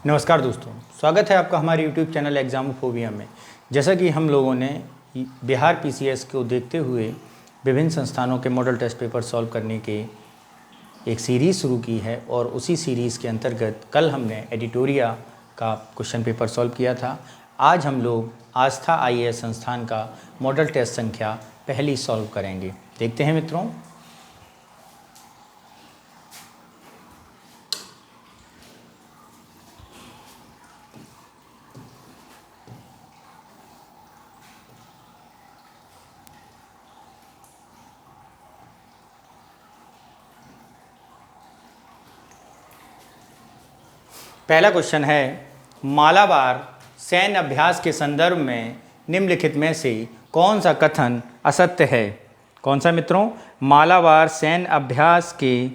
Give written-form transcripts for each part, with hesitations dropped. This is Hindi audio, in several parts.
नमस्कार दोस्तों, स्वागत है आपका हमारे YouTube चैनल एग्जामोफोबिया में। जैसा कि हम लोगों ने बिहार PCS को देखते हुए विभिन्न संस्थानों के मॉडल टेस्ट पेपर सॉल्व करने के एक सीरीज़ शुरू की है और उसी सीरीज़ के अंतर्गत कल हमने एडिटोरिया का क्वेश्चन पेपर सॉल्व किया था। आज हम लोग आस्था IAS संस्थान का मॉडल टेस्ट संख्या पहली सॉल्व करेंगे। देखते हैं मित्रों। पहला क्वेश्चन है, मालाबार सैन्य अभ्यास के संदर्भ में निम्नलिखित में से कौन सा कथन असत्य है। कौन सा मित्रों? मालाबार सैन्य अभ्यास के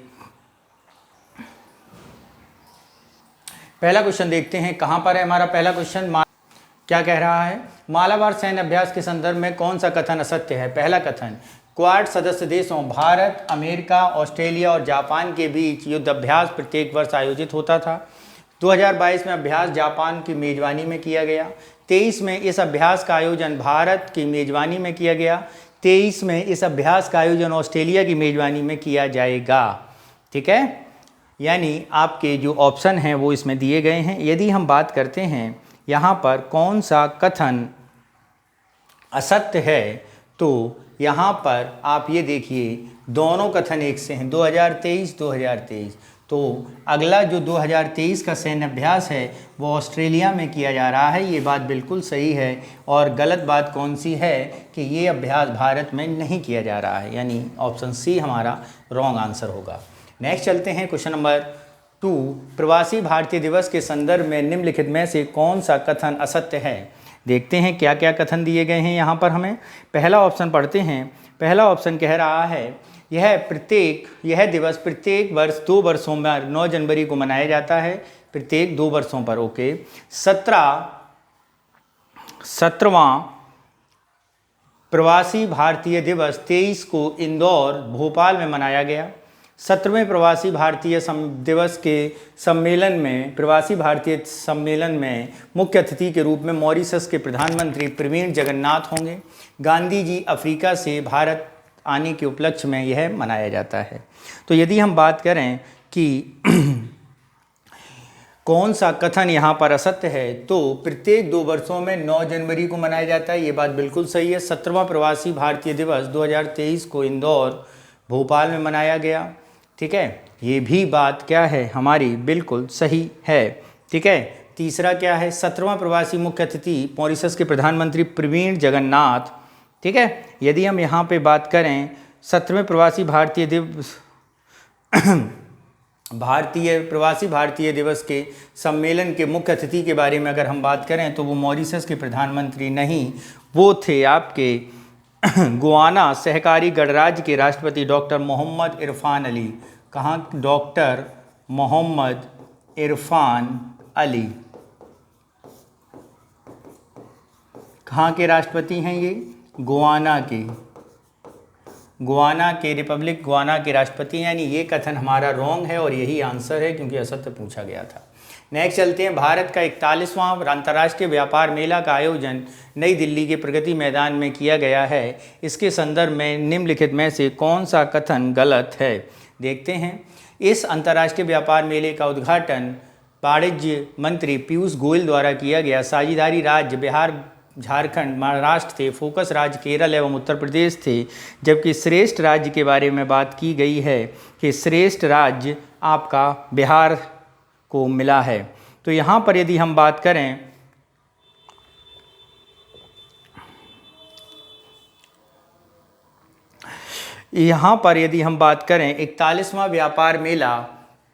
पहला क्वेश्चन देखते हैं कहाँ पर है हमारा पहला क्वेश्चन। क्या कह रहा है? मालाबार सैन्य अभ्यास के संदर्भ में कौन सा कथन असत्य है। पहला कथन, क्वाड सदस्य देशों भारत, अमेरिका, ऑस्ट्रेलिया और जापान के बीच युद्ध अभ्यास प्रत्येक वर्ष आयोजित होता था। 2022 में अभ्यास जापान की मेजबानी में किया गया। 23 में इस अभ्यास का आयोजन भारत की मेजबानी में किया गया। 23 में इस अभ्यास का आयोजन ऑस्ट्रेलिया की मेजबानी में किया जाएगा। ठीक है, यानी आपके जो ऑप्शन हैं वो इसमें दिए गए हैं। यदि हम बात करते हैं यहाँ पर कौन सा कथन असत्य है, तो यहाँ पर आप ये देखिए दोनों कथन एक से हैं, 2023। तो अगला जो 2023 का सैन्य अभ्यास है वो ऑस्ट्रेलिया में किया जा रहा है, ये बात बिल्कुल सही है। और गलत बात कौन सी है कि ये अभ्यास भारत में नहीं किया जा रहा है, यानी ऑप्शन सी हमारा रॉन्ग आंसर होगा। नेक्स्ट चलते हैं क्वेश्चन नंबर 2, प्रवासी भारतीय दिवस के संदर्भ में निम्नलिखित में से कौन सा कथन असत्य है। देखते हैं क्या क्या कथन दिए गए हैं यहाँ पर हमें। पहला ऑप्शन पढ़ते हैं। पहला ऑप्शन कह रहा है यह दिवस प्रत्येक वर्ष 2 वर्षों में 9 जनवरी को मनाया जाता है, प्रत्येक 2 वर्षों पर। ओके। 17वां प्रवासी भारतीय दिवस 23 को इंदौर, भोपाल में मनाया गया। 17वें प्रवासी भारतीय दिवस के प्रवासी भारतीय सम्मेलन में मुख्य अतिथि के रूप में मॉरिशस के प्रधानमंत्री प्रवीण जगन्नाथ होंगे। गांधी जी अफ्रीका से भारत आने के उपलक्ष्य में यह मनाया जाता है। तो यदि हम बात करें कि कौन सा कथन यहाँ पर असत्य है, तो प्रत्येक 2 वर्षों में 9 जनवरी को मनाया जाता है, ये बात बिल्कुल सही है। 17वां प्रवासी भारतीय दिवस 2023 को इंदौर, भोपाल में मनाया गया। ठीक है, ये भी बात क्या है हमारी बिल्कुल सही है। ठीक है। तीसरा क्या है? 17वां प्रवासी मुख्य अतिथि मॉरिशस के प्रधानमंत्री प्रवीण जगन्नाथ। ठीक है। यदि हम यहाँ पे बात करें 17वें प्रवासी भारतीय दिवस के सम्मेलन के मुख्य अतिथि के बारे में अगर हम बात करें तो वो मॉरिशस के प्रधानमंत्री नहीं, वो थे आपके गुआना सहकारी गणराज्य के राष्ट्रपति डॉक्टर मोहम्मद इरफान अली। कहाँ? डॉक्टर मोहम्मद इरफान अली। कहाँ के राष्ट्रपति हैं ये? गुआना के रिपब्लिक गुआना के राष्ट्रपति, यानी ये कथन हमारा रॉन्ग है और यही आंसर है क्योंकि असत्य पूछा गया था। नेक्स्ट चलते हैं। भारत का 41वां अंतर्राष्ट्रीय व्यापार मेला का आयोजन नई दिल्ली के प्रगति मैदान में किया गया है। इसके संदर्भ में निम्नलिखित में से कौन सा कथन गलत है। देखते हैं। इस अंतर्राष्ट्रीय व्यापार मेले का उद्घाटन वाणिज्य मंत्री पीयूष गोयल द्वारा किया गया। साझेदारी राज्य बिहार, झारखंड, महाराष्ट्र थे। फोकस राज्य केरल एवं उत्तर प्रदेश थे। जबकि श्रेष्ठ राज्य के बारे में बात की गई है कि श्रेष्ठ राज्य आपका बिहार को मिला है। तो यहाँ पर यदि हम बात करें यहाँ पर यदि हम बात करें 41वां व्यापार मेला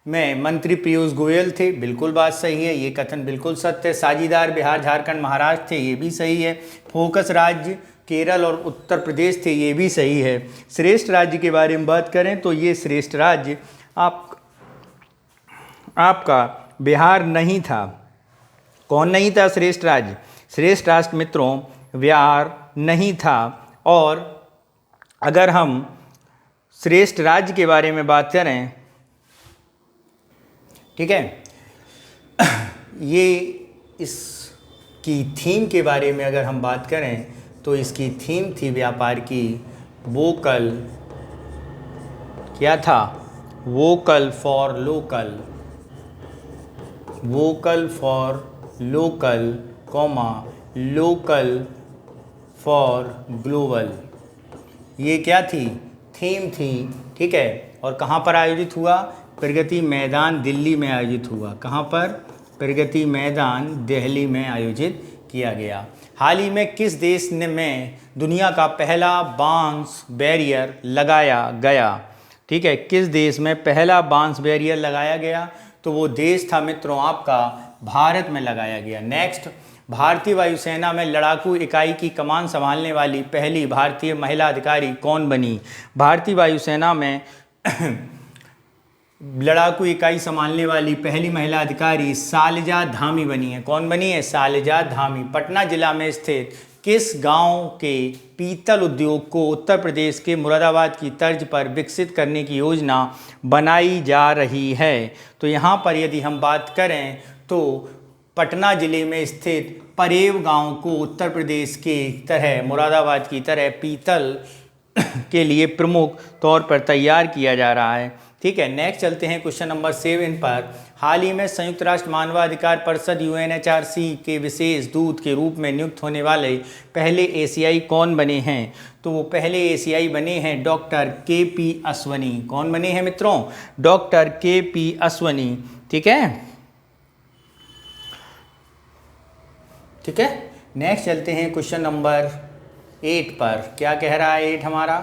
में मंत्री पीयूष गोयल थे, बिल्कुल बात सही है, ये कथन बिल्कुल सत्य है। साझेदार बिहार, झारखंड, महाराष्ट्र थे, ये भी सही है। फोकस राज्य केरल और उत्तर प्रदेश थे, ये भी सही है। श्रेष्ठ राज्य के बारे में बात करें तो ये श्रेष्ठ राज्य आपका बिहार नहीं था। कौन नहीं था श्रेष्ठ राज्य? श्रेष्ठ राष्ट्र मित्रों बिहार नहीं था। और अगर हम श्रेष्ठ राज्य के बारे में बात करें, ठीक है, ये इसकी थीम के बारे में अगर हम बात करें तो इसकी थीम थी व्यापार की वोकल, क्या था, vocal for local, vocal for local comma local for global. ये क्या थी, थीम थी, ठीक है। और कहाँ पर आयोजित हुआ, प्रगति मैदान दिल्ली में आयोजित हुआ। कहाँ पर, प्रगति मैदान दिल्ली में आयोजित किया गया। हाल ही में किस देश ने में दुनिया का पहला बांस बैरियर लगाया गया, ठीक है, किस देश में पहला बांस बैरियर लगाया गया, तो वो देश था मित्रों आपका भारत में लगाया गया। नेक्स्ट, भारतीय वायुसेना में लड़ाकू इकाई की कमान संभालने वाली पहली भारतीय महिला अधिकारी कौन बनी। भारतीय वायुसेना में लड़ाकू इकाई संभालने वाली पहली महिला अधिकारी शालिजा धामी बनी है। कौन बनी है, शालिजा धामी। पटना जिला में स्थित किस गांव के पीतल उद्योग को उत्तर प्रदेश के मुरादाबाद की तर्ज पर विकसित करने की योजना बनाई जा रही है। तो यहाँ पर यदि हम बात करें तो पटना जिले में स्थित परेव गांव को उत्तर प्रदेश के तरह, मुरादाबाद की तरह पीतल के लिए प्रमुख तौर पर तैयार किया जा रहा है, ठीक है। नेक्स्ट चलते हैं क्वेश्चन नंबर 7 पर। हाल ही में संयुक्त राष्ट्र मानवाधिकार परिषद UNHRC के विशेष दूत के रूप में नियुक्त होने वाले पहले एशियाई कौन बने हैं, तो वो पहले एशियाई बने हैं डॉक्टर KP असवनी। कौन बने हैं मित्रों, डॉक्टर KP असवनी, ठीक है, ठीक है। नेक्स्ट चलते हैं क्वेश्चन नंबर 8 पर। क्या कह रहा है 8 हमारा,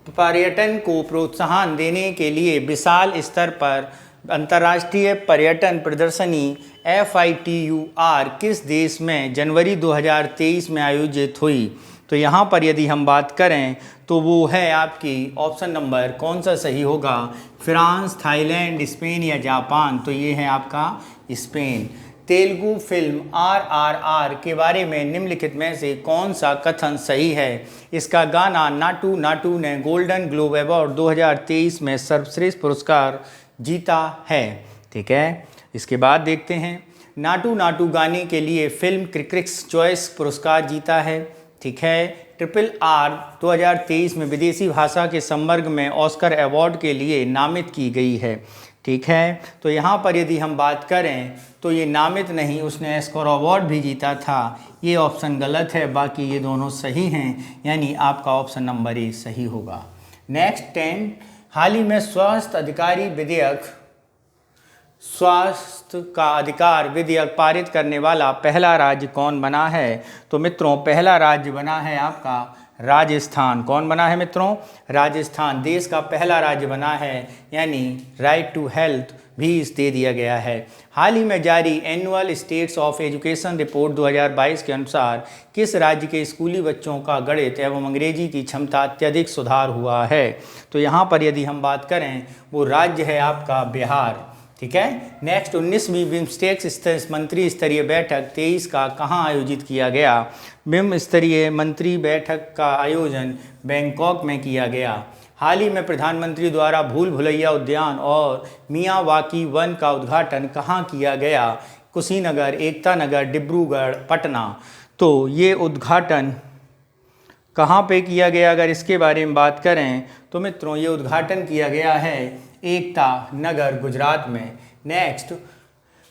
पर्यटन को प्रोत्साहन देने के लिए विशाल स्तर पर अंतर्राष्ट्रीय पर्यटन प्रदर्शनी FITUR किस देश में जनवरी 2023 में आयोजित हुई। तो यहाँ पर यदि हम बात करें तो वो है आपकी ऑप्शन नंबर कौन सा सही होगा, फ्रांस, थाईलैंड, स्पेन या जापान। तो ये है आपका स्पेन। तेलुगु फिल्म RRR के बारे में निम्नलिखित में से कौन सा कथन सही है। इसका गाना नाटू नाटू ने गोल्डन ग्लोब अवार्ड 2023 में सर्वश्रेष्ठ पुरस्कार जीता है, ठीक है। इसके बाद देखते हैं, नाटू नाटू गाने के लिए फिल्म क्रिटिक्स चॉइस पुरस्कार जीता है, ठीक है। RRR 2023 में विदेशी भाषा के संवर्ग में ऑस्कर अवार्ड के लिए नामित की गई है, ठीक है। तो यहाँ पर यदि हम बात करें तो ये नामित नहीं, उसने ऑस्कर अवार्ड भी जीता था। ये ऑप्शन गलत है, बाकी ये दोनों सही हैं, यानी आपका ऑप्शन नंबर ए सही होगा। नेक्स्ट 10, हाल ही में स्वास्थ्य अधिकारी विधेयक, स्वास्थ्य का अधिकार विधेयक पारित करने वाला पहला राज्य कौन बना है। तो मित्रों पहला राज्य बना है आपका राजस्थान। कौन बना है मित्रों, राजस्थान देश का पहला राज्य बना है, यानी राइट टू हेल्थ भी इस दे दिया गया है। हाल ही में जारी annual states of education report 2022 के अनुसार किस राज्य के स्कूली बच्चों का गणित एवं अंग्रेजी की क्षमता अत्यधिक सुधार हुआ है। तो यहाँ पर यदि हम बात करें वो राज्य है आपका बिहार, ठीक है। नेक्स्ट 19वीं बिम्स्टेक मंत्री स्तरीय बैठक 23 का कहाँ आयोजित किया गया। बिम स्तरीय मंत्री बैठक का आयोजन बैंकॉक में किया गया। हाल ही में प्रधानमंत्री द्वारा भूल भुलैया उद्यान और मियावाकी वन का उद्घाटन कहाँ किया गया। कुशीनगर, एकता नगर, डिब्रूगढ़, पटना। तो ये उद्घाटन कहाँ पे किया गया, अगर इसके बारे में बात करें तो मित्रों ये उद्घाटन किया गया है एकता नगर गुजरात में। नेक्स्ट,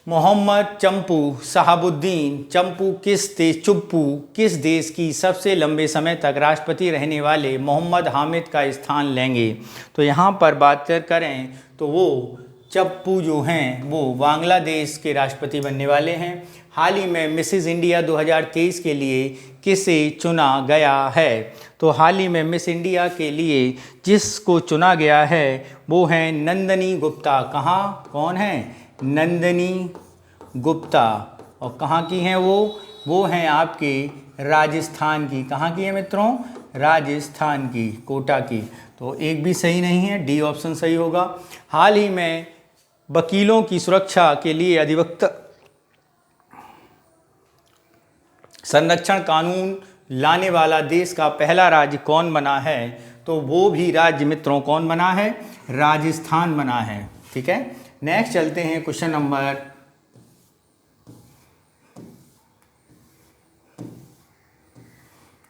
मोहम्मद चंपू शहाबुद्दीन चुप्पू किस देश की सबसे लंबे समय तक राष्ट्रपति रहने वाले मोहम्मद हामिद का स्थान लेंगे। तो यहाँ पर बात करें तो वो चप्पू जो हैं वो बांग्लादेश के राष्ट्रपति बनने वाले हैं। हाल ही में मिसेस इंडिया 2023 के लिए किसे चुना गया है। तो हाल ही में मिस इंडिया के लिए जिसको चुना गया है वो हैं नंदनी गुप्ता। कहाँ, कौन है, नंदनी गुप्ता। और कहाँ की हैं वो हैं आपके राजस्थान की। कहाँ की है मित्रों, राजस्थान की, कोटा की। तो एक भी सही नहीं है, डी ऑप्शन सही होगा। हाल ही में वकीलों की सुरक्षा के लिए अधिवक्ता संरक्षण कानून लाने वाला देश का पहला राज्य कौन बना है। तो वो भी राज्य मित्रों कौन बना है, राजस्थान बना है, ठीक है। नेक्स्ट चलते हैं क्वेश्चन नंबर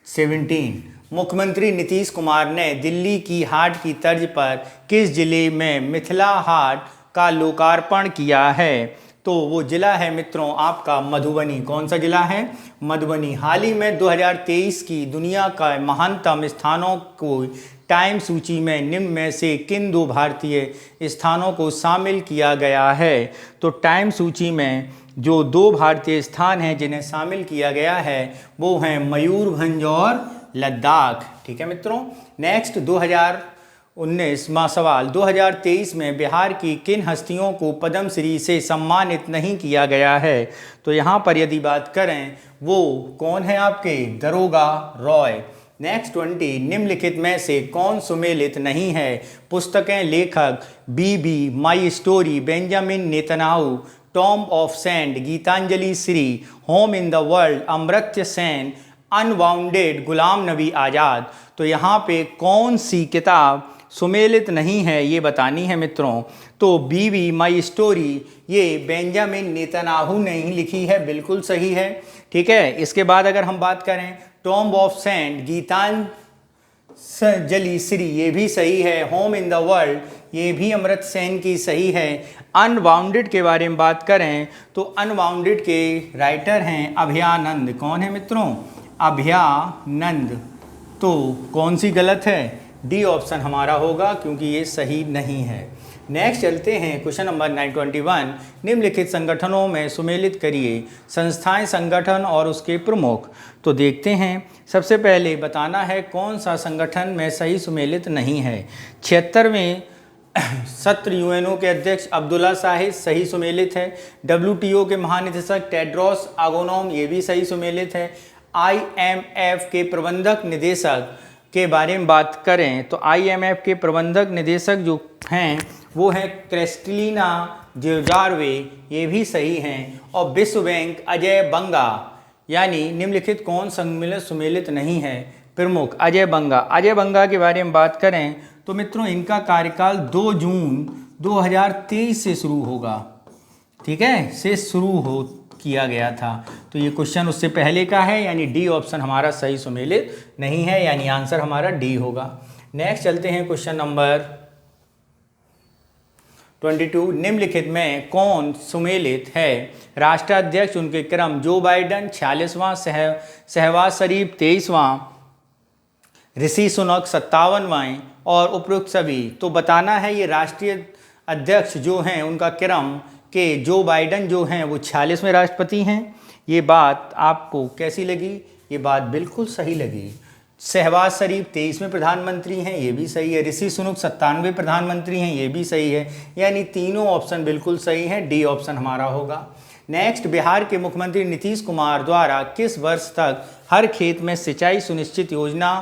17। मुख्यमंत्री नीतीश कुमार ने दिल्ली की हाट की तर्ज पर किस जिले में मिथिला हाट का लोकार्पण किया है? तो वो जिला है मित्रों आपका मधुबनी। कौन सा जिला है? मधुबनी। हाल ही में 2023 की दुनिया का महानतम स्थानों को टाइम सूची में निम्न में से किन 2 भारतीय स्थानों को शामिल किया गया है? तो टाइम सूची में जो 2 भारतीय स्थान हैं जिन्हें शामिल किया गया है वो हैं मयूरभंज और लद्दाख। ठीक है मित्रों। नेक्स्ट 2019वां सवाल, 2023 में बिहार की किन हस्तियों को पद्म श्री से सम्मानित नहीं किया गया है? तो यहाँ पर यदि बात करें वो कौन है आपके? दरोगा रॉय। नेक्स्ट 20, निम्नलिखित में से कौन सुमेलित नहीं है? पुस्तकें, लेखक, Bibi, my story, Benjamin Netanyahu, tomb of sand, Geetanjali Shree, home in the world, Amartya Sen, unbounded, Ghulam Nabi Azad. तो यहाँ पे कौन सी किताब सुमेलित नहीं है ये बतानी है मित्रों। तो बीबी माई स्टोरी ये बेंजामिन नेतन्याहू ने ही लिखी है, बिल्कुल सही है। ठीक है। इसके बाद अगर हम बात करें tomb of sand, Geetanjali Shree, ये भी सही है। होम इन द वर्ल्ड ये भी अमर्त्य सेन की सही है। अनबाउंडेड के बारे में बात करें तो अनबाउंडेड के राइटर हैं अभयानंद। कौन है मित्रों? अभयानंद। तो कौन सी गलत है? डी ऑप्शन हमारा होगा क्योंकि ये सही नहीं है। नेक्स्ट चलते हैं क्वेश्चन नंबर 921। निम्नलिखित संगठनों में सुमेलित करिए संस्थाएं, संगठन और उसके प्रमुख। तो देखते हैं, सबसे पहले बताना है कौन सा संगठन में सही सुमेलित नहीं है। 76वें सत्र यूएनओ के अध्यक्ष अब्दुल्ला शाहिद सही सुमेलित है। WTO के महानिदेशक टेड्रोस अधानोम ये भी सही सुमेलित है। IMF के प्रबंधक निदेशक के बारे में बात करें तो IMF के प्रबंधक निदेशक जो हैं वो हैं क्रिस्टलिना जोर्जावे, ये भी सही हैं। और विश्व बैंक अजय बंगा, यानी निम्नलिखित कौन सम्मिलित सुमेलित नहीं है? प्रमुख अजय बंगा। अजय बंगा के बारे में बात करें तो मित्रों इनका कार्यकाल 2 जून 2023 से शुरू होगा। ठीक है, से शुरू किया गया था। तो ये क्वेश्चन उससे पहले का है, यानी डी ऑप्शन हमारा सही सुमेलित नहीं है, यानी आंसर हमारा डी होगा। नेक्स्ट चलते हैं क्वेश्चन नंबर 22। निम्नलिखित में कौन सुमेलित है? राष्ट्राध्यक्ष उनके क्रम जो बाइडन 46वां, शहबाज शरीफ 23वां, ऋषि सुनक 57वां और उपरोक्त सभी। तो बताना है ये राष्ट्रीय अध्यक्ष जो हैं उनका क्रम के जो बाइडन जो हैं वो 46वें राष्ट्रपति हैं। ये बात आपको कैसी लगी? ये बात बिल्कुल सही लगी। शहबाज शरीफ 23वें प्रधानमंत्री हैं, ये भी सही है। ऋषि सुनक 97वें प्रधानमंत्री हैं, ये भी सही है। यानी तीनों ऑप्शन बिल्कुल सही हैं, डी ऑप्शन हमारा होगा। नेक्स्ट, बिहार के मुख्यमंत्री नीतीश कुमार द्वारा किस वर्ष तक हर खेत में सिंचाई सुनिश्चित योजना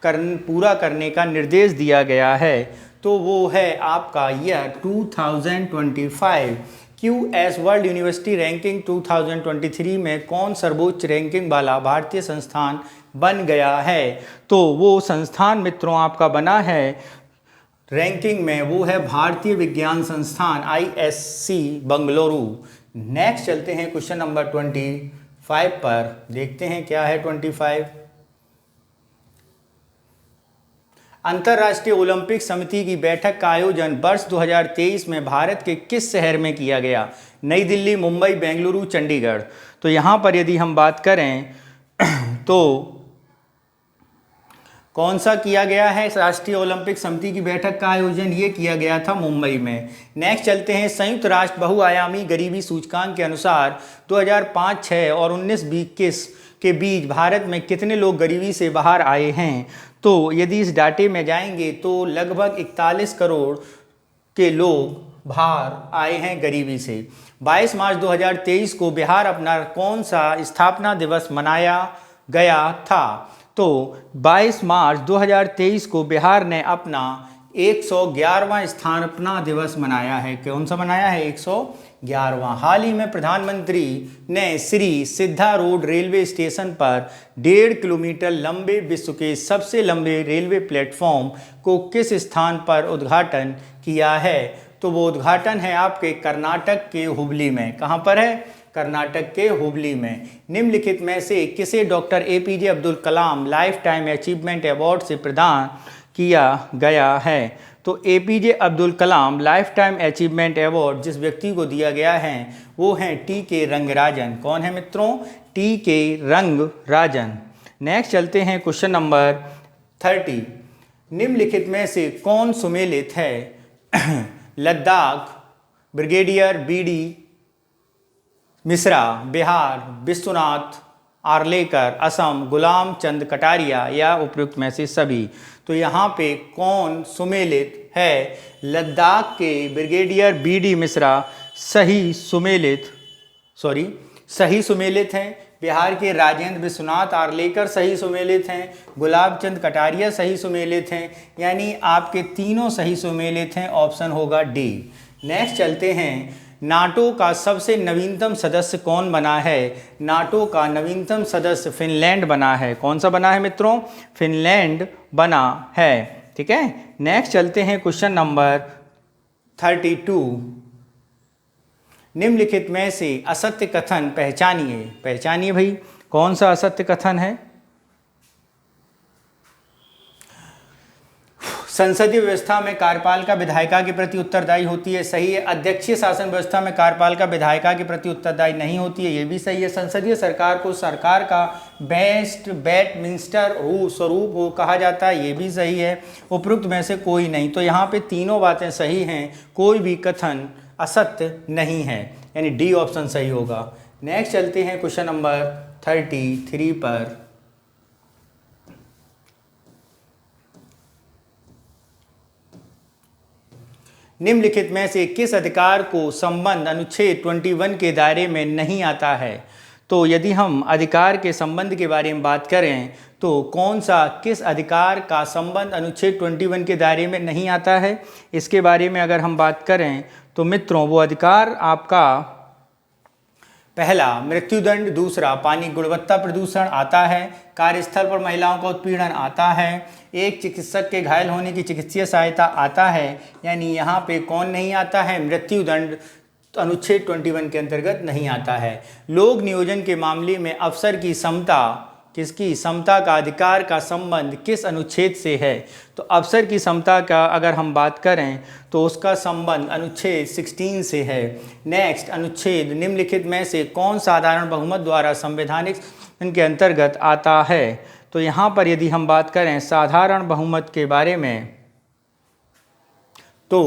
पूरा करने का निर्देश दिया गया है? तो वो है आपका year 2025। QS world university ranking 2023 में कौन सर्वोच्च रैंकिंग वाला भारतीय संस्थान बन गया है? तो वो संस्थान मित्रों आपका बना है रैंकिंग में, वो है भारतीय विज्ञान संस्थान ISC बंगलुरु। नेक्स्ट चलते हैं क्वेश्चन नंबर 25 पर, देखते हैं क्या है 25। अंतर्राष्ट्रीय ओलंपिक समिति की बैठक का आयोजन वर्ष 2023 में भारत के किस शहर में किया गया? नई दिल्ली, मुंबई, बेंगलुरु, चंडीगढ़। तो यहाँ पर यदि हम बात करें तो कौन सा किया गया है? राष्ट्रीय ओलंपिक समिति की बैठक का आयोजन ये किया गया था मुंबई में। नेक्स्ट चलते हैं, संयुक्त राष्ट्र बहुआयामी गरीबी सूचकांक के अनुसार 2005-6 और 19-21 के बीच भारत में कितने लोग गरीबी से बाहर आए हैं? तो यदि इस डाटे में जाएंगे तो लगभग 41 करोड़ के लोग बाहर आए हैं गरीबी से। 22 मार्च 2023 को बिहार अपना कौन सा स्थापना दिवस मनाया गया था? तो 22 मार्च 2023 को बिहार ने अपना 111वां स्थापना दिवस मनाया है। कौन सा मनाया है? 111वां। हाल ही में प्रधानमंत्री ने श्री सिद्धा रोड रेलवे स्टेशन पर 1.5 किलोमीटर लंबे विश्व के सबसे लंबे रेलवे प्लेटफॉर्म को किस स्थान पर उद्घाटन किया है? तो वो उद्घाटन है आपके कर्नाटक के हुबली में। कहाँ पर है? कर्नाटक के हुबली में। निम्नलिखित में से किसे doctor APJ Abdul Kalam life time achievement award से प्रदान किया गया है? तो APJ Abdul Kalam life time achievement award जिस व्यक्ति को दिया गया है वो हैं TK रंगराजन। कौन है मित्रों? TK रंगराजन। नेक्स्ट चलते हैं क्वेश्चन नंबर 30। निम्नलिखित में से कौन सुमेलित है? लद्दाख ब्रिगेडियर BD मिश्रा, बिहार विश्वनाथ आर्लेकर, असम गुलाम चंद कटारिया, या उपयुक्त में से सभी। तो यहाँ पे कौन सुमेलित है? लद्दाख के ब्रिगेडियर BD मिश्रा सही सुमेलित हैं। बिहार के राजेंद्र विश्वनाथ आर्लेकर सही सुमेलित हैं। गुलाब चंद कटारिया सही सुमेलित हैं। यानी आपके तीनों सही सुमेलित हैं। ऑप्शन होगा डी। नेक्स्ट चलते हैं, नाटो का सबसे नवीनतम सदस्य कौन बना है? नाटो का नवीनतम सदस्य फिनलैंड बना है। कौन सा बना है मित्रों? फिनलैंड बना है। ठीक है। नेक्स्ट चलते हैं क्वेश्चन नंबर 32। निम्नलिखित में से असत्य कथन पहचानिए भाई, कौन सा असत्य कथन है? संसदीय व्यवस्था में कार्यपालिका विधायिका के प्रति उत्तरदायी होती है, सही है। अध्यक्षीय शासन व्यवस्था में कार्यपालिका विधायिका के प्रति उत्तरदायी नहीं होती है, ये भी सही है। संसदीय सरकार को सरकार का बेस्ट बैडमिनिस्टर स्वरूप हो कहा जाता है, ये भी सही है। उपरोक्त में से कोई नहीं। तो यहाँ पे तीनों बातें सही हैं, कोई भी कथन असत्य नहीं है, यानी डी ऑप्शन सही होगा। नेक्स्ट चलते हैं क्वेश्चन नंबर 33 पर। निम्नलिखित में से किस अधिकार को संबंध अनुच्छेद 21 के दायरे में नहीं आता है? तो यदि हम अधिकार के संबंध के बारे में बात करें तो कौन सा किस अधिकार का संबंध अनुच्छेद 21 के दायरे में नहीं आता है, इसके बारे में अगर हम बात करें तो मित्रों वो अधिकार आपका पहला मृत्युदंड, दूसरा पानी गुणवत्ता प्रदूषण आता है, कार्यस्थल पर महिलाओं का उत्पीड़न आता है, एक चिकित्सक के घायल होने की चिकित्सीय सहायता आता है। यानी यहाँ पे कौन नहीं आता है? मृत्युदंड अनुच्छेद 21 के अंतर्गत नहीं आता है। लोक नियोजन के मामले में अफसर की समता का अधिकार का संबंध किस अनुच्छेद से है? तो अफसर की समता का अगर हम बात करें तो उसका संबंध अनुच्छेद 16 से है। नेक्स्ट अनुच्छेद निम्नलिखित में से कौन साधारण बहुमत द्वारा संवैधानिक के अंतर्गत आता है? तो यहाँ पर यदि हम बात करें साधारण बहुमत के बारे में तो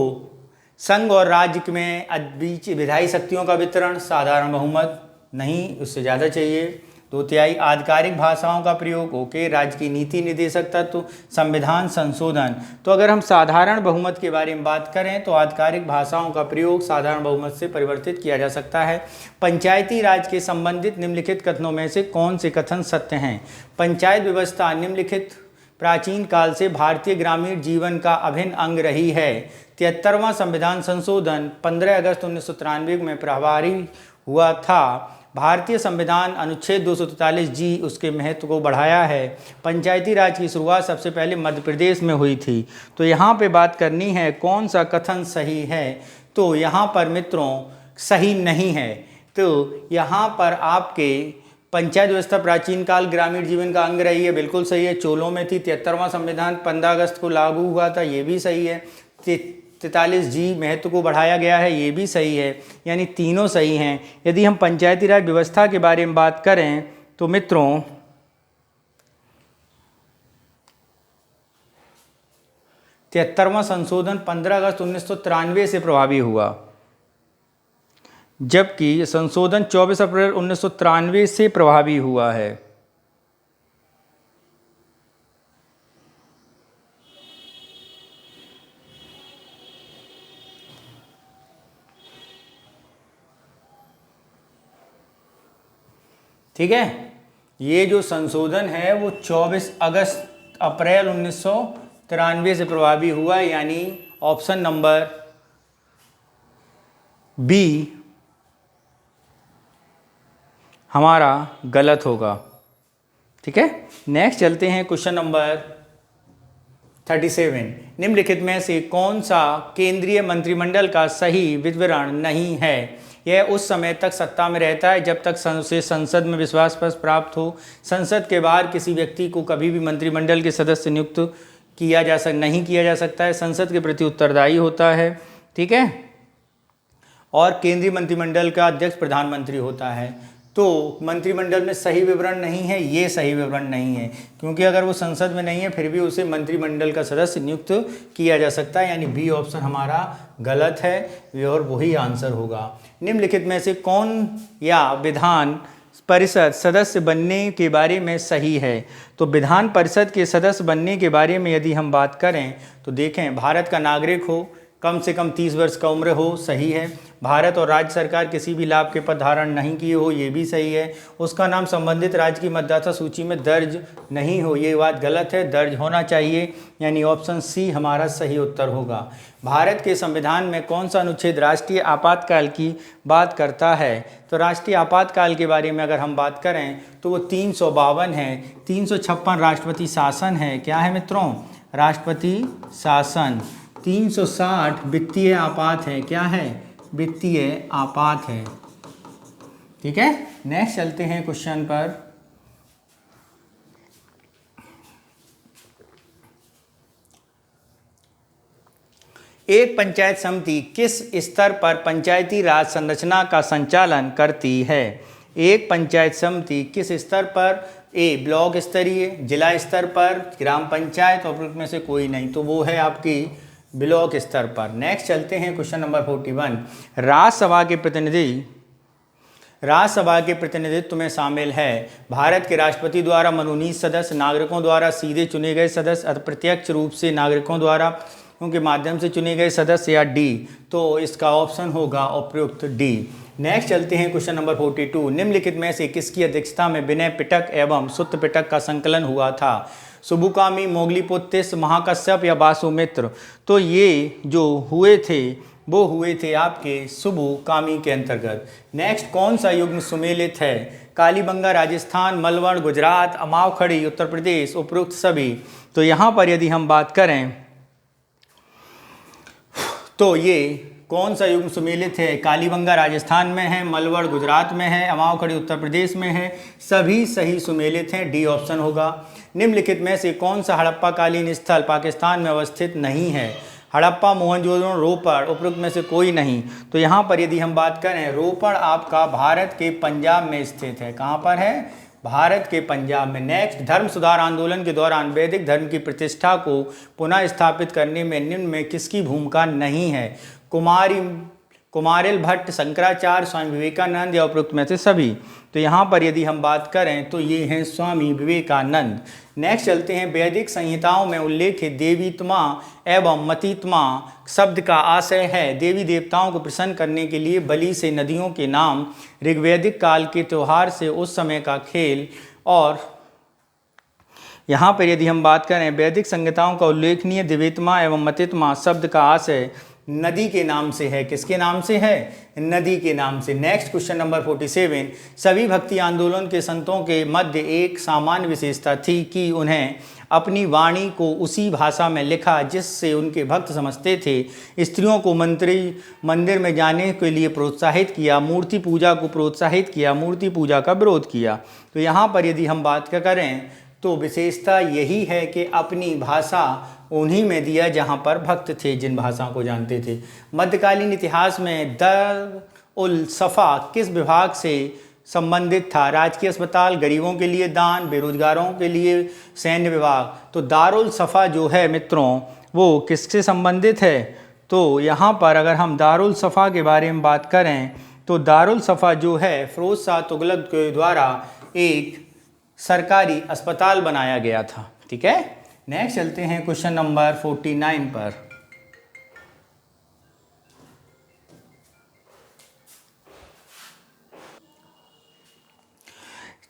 संघ और राज्य में बीच विधायी शक्तियों का वितरण साधारण बहुमत नहीं, उससे ज़्यादा चाहिए। 2/3 आधिकारिक भाषाओं का प्रयोग, ओके। राज्य की नीति निर्देशक तत्व, संविधान संशोधन। तो अगर हम साधारण बहुमत के बारे में बात करें तो आधिकारिक भाषाओं का प्रयोग साधारण बहुमत से परिवर्तित किया जा सकता है। पंचायती राज के संबंधित निम्नलिखित कथनों में से कौन से कथन सत्य हैं? पंचायत व्यवस्था निम्नलिखित प्राचीन काल से भारतीय ग्रामीण जीवन का अभिन्न अंग रही है। 73वां संविधान संशोधन 15 अगस्त 1993 में प्रभावी हुआ था। भारतीय संविधान अनुच्छेद 243 जी उसके महत्व को बढ़ाया है। पंचायती राज की शुरुआत सबसे पहले मध्य प्रदेश में हुई थी। तो यहाँ पे बात करनी है कौन सा कथन सही है? तो यहाँ पर मित्रों सही नहीं है। तो यहाँ पर आपके पंचायत व्यवस्था प्राचीन काल ग्रामीण जीवन का अंग रही है, बिल्कुल सही है। चोलों में थी। 73वां संविधान 15 अगस्त को लागू हुआ था, ये भी सही है। 43 जी महत्व को बढ़ाया गया है, ये भी सही है। यानी तीनों सही हैं। यदि हम पंचायती राज व्यवस्था के बारे में बात करें तो मित्रों 73वां संशोधन 15 अगस्त 1993 से प्रभावी हुआ, जबकि संशोधन 24 अप्रैल 1993 से प्रभावी हुआ है। ठीक है। ये जो संशोधन है वो 24 अप्रैल 1993 से प्रभावी हुआ, यानी ऑप्शन नंबर बी हमारा गलत होगा। ठीक है। नेक्स्ट चलते हैं क्वेश्चन नंबर 37 निम्नलिखित में से कौन सा केंद्रीय मंत्रिमंडल का सही विवरण नहीं है? यह उस समय तक सत्ता में रहता है जब तक उसे संसद में विश्वास पत्र प्राप्त हो। संसद के बाहर किसी व्यक्ति को कभी भी मंत्रिमंडल के सदस्य नियुक्त नहीं किया जा सकता है। संसद के प्रति उत्तरदायी होता है, ठीक है। और केंद्रीय मंत्रिमंडल का अध्यक्ष प्रधानमंत्री होता है। तो मंत्रिमंडल में सही विवरण नहीं है, ये सही विवरण नहीं है, क्योंकि अगर वो संसद में नहीं है फिर भी उसे मंत्रिमंडल का सदस्य नियुक्त किया जा सकता है, यानी बी ऑप्शन हमारा गलत है और वही आंसर होगा। निम्नलिखित में से कौन या विधान परिषद सदस्य बनने के बारे में सही है? तो विधान परिषद के सदस्य बनने के बारे में यदि हम बात करें तो देखें, भारत का नागरिक हो, कम से कम 30 वर्ष का उम्र हो, सही है। भारत और राज्य सरकार किसी भी लाभ के पद धारण नहीं किए हो, ये भी सही है। उसका नाम संबंधित राज्य की मतदाता सूची में दर्ज नहीं हो, ये बात गलत है, दर्ज होना चाहिए, यानी ऑप्शन सी हमारा सही उत्तर होगा। भारत के संविधान में कौन सा अनुच्छेद राष्ट्रीय आपातकाल की बात करता है? तो राष्ट्रीय आपातकाल के बारे में अगर हम बात करें तो वो 352 है। 356 राष्ट्रपति शासन है। क्या है मित्रों? राष्ट्रपति शासन। 360 वित्तीय आपात है। क्या है? वित्तीय आपात है, ठीक है। नेक्स्ट चलते हैं क्वेश्चन पर। एक पंचायत समिति किस स्तर पर पंचायती राज संरचना का संचालन करती है? एक पंचायत समिति किस स्तर पर? ए ब्लॉक स्तरीय, जिला स्तर पर, ग्राम पंचायत, और में से कोई नहीं, तो वो है आपकी ब्लॉक स्तर पर। नेक्स्ट चलते हैं क्वेश्चन नंबर 41। राज्यसभा के प्रतिनिधित्व में शामिल है भारत के राष्ट्रपति द्वारा मनोनीत सदस्य, नागरिकों द्वारा सीधे चुने गए सदस्य, अप्रत्यक्ष रूप से नागरिकों द्वारा उनके माध्यम से चुने गए सदस्य, या डी? तो इसका ऑप्शन होगा उपयुक्त डी। नेक्स्ट चलते हैं क्वेश्चन नंबर 42। निम्नलिखित में से किसकी अध्यक्षता में विनय पिटक एवं सुत्त पिटक का संकलन हुआ था? सुबुकामी, मोगलीपुत्तिस, महाकश्यप या वासुमित्र? तो ये जो हुए थे वो हुए थे आपके सुबुकामी के अंतर्गत। नेक्स्ट कौन सा युग्म सुमेलित है? कालीबंगा राजस्थान, मलवण गुजरात, अमावखड़ी उत्तर प्रदेश, उपरोक्त सभी। तो यहाँ पर यदि हम बात करें तो ये कौन सा युग्म सुमेलित है? कालीबंगा राजस्थान में है, मलवड़ गुजरात में है, अमावखड़ी उत्तर प्रदेश में है, सभी सही सुमेलित हैं, डी ऑप्शन होगा। निम्नलिखित में से कौन सा हड़प्पाकालीन स्थल पाकिस्तान में अवस्थित नहीं है? हड़प्पा, मोहनजोदड़ो, रोपड़, उपरोक्त में से कोई नहीं। तो यहाँ पर यदि हम बात करें, रोपड़ आपका भारत के पंजाब में स्थित है। कहाँ पर है? भारत के पंजाब में। नेक्स्ट, धर्म सुधार आंदोलन के दौरान वैदिक धर्म की प्रतिष्ठा को पुनः स्थापित करने में निम्न में किसकी भूमिका नहीं है? कुमारिल भट्ट, शंकराचार्य, स्वामी विवेकानंद, या उपरोक्त में से सभी। तो यहाँ पर यदि हम बात करें तो ये हैं स्वामी विवेकानंद। नेक्स्ट चलते हैं, वैदिक संहिताओं में उल्लेखित देवीत्मा एवं मतीत्मा शब्द का आशय है देवी देवताओं को प्रसन्न करने के लिए बलि से नदियों के नाम, ऋग्वैदिक काल के त्यौहार से उस समय का खेल। और यहाँ पर यदि हम बात करें, वैदिक संहिताओं का उल्लेखनीय देवीत्मा एवं मतीत्मा शब्द का आशय नदी के नाम से है। किसके नाम से है? नदी के नाम से। Next question number 47। सभी भक्ति आंदोलन के संतों के मध्य एक सामान्य विशेषता थी कि उन्हें अपनी वाणी को उसी भाषा में लिखा जिससे उनके भक्त समझते थे। स्त्रियों को मंदिर में जाने के लिए प्रोत्साहित किया, मूर्ति पूजा को प्रोत्साहित किया, मूर्ति पूजा का विरोध किया। तो यहाँ पर यदि हम बात करें तो विशेषता यही है कि अपनी भाषा उन्हीं में दिया जहाँ पर भक्त थे, जिन भाषाओं को जानते थे। मध्यकालीन इतिहास में दारुल उल सफ़ा किस विभाग से संबंधित था? राजकीय अस्पताल, गरीबों के लिए दान, बेरोजगारों के लिए सैन्य विभाग। तो दारुल सफ़ा जो है मित्रों वो किससे संबंधित है? तो यहाँ पर अगर हम दारुल सफ़ा के बारे में बात करें तो दारुल सफ़ा जो है फिरोज शाह तुगलक के द्वारा एक सरकारी अस्पताल बनाया गया था। ठीक है। नेक्स्ट चलते हैं क्वेश्चन नंबर 49 पर।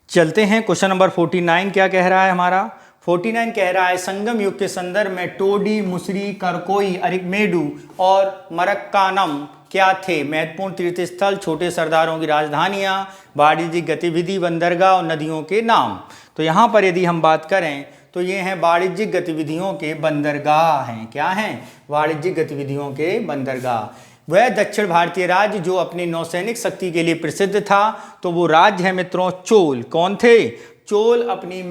चलते हैं क्वेश्चन नंबर 49 क्या कह रहा है हमारा? 49 कह रहा है संगम युग के संदर्भ में टोडी, मुसरी, करकोई, अरिकमेडु और मरक्कानम क्या थे? महत्वपूर्ण तीर्थ स्थल, छोटे सरदारों की राजधानियां, वाणिज्यिक गतिविधि, बंदरगाह और नदियों के नाम। तो यहाँ पर यदि हम बात करें तो ये हैं वाणिज्यिक गतिविधियों के बंदरगाह हैं। क्या हैं? वाणिज्यिक गतिविधियों के बंदरगाह। वह दक्षिण भारतीय राज्य जो अपनी नौसैनिक शक्ति के लिए प्रसिद्ध था, तो वो राज्य है मित्रों चोल। कौन थे? चोल अपनी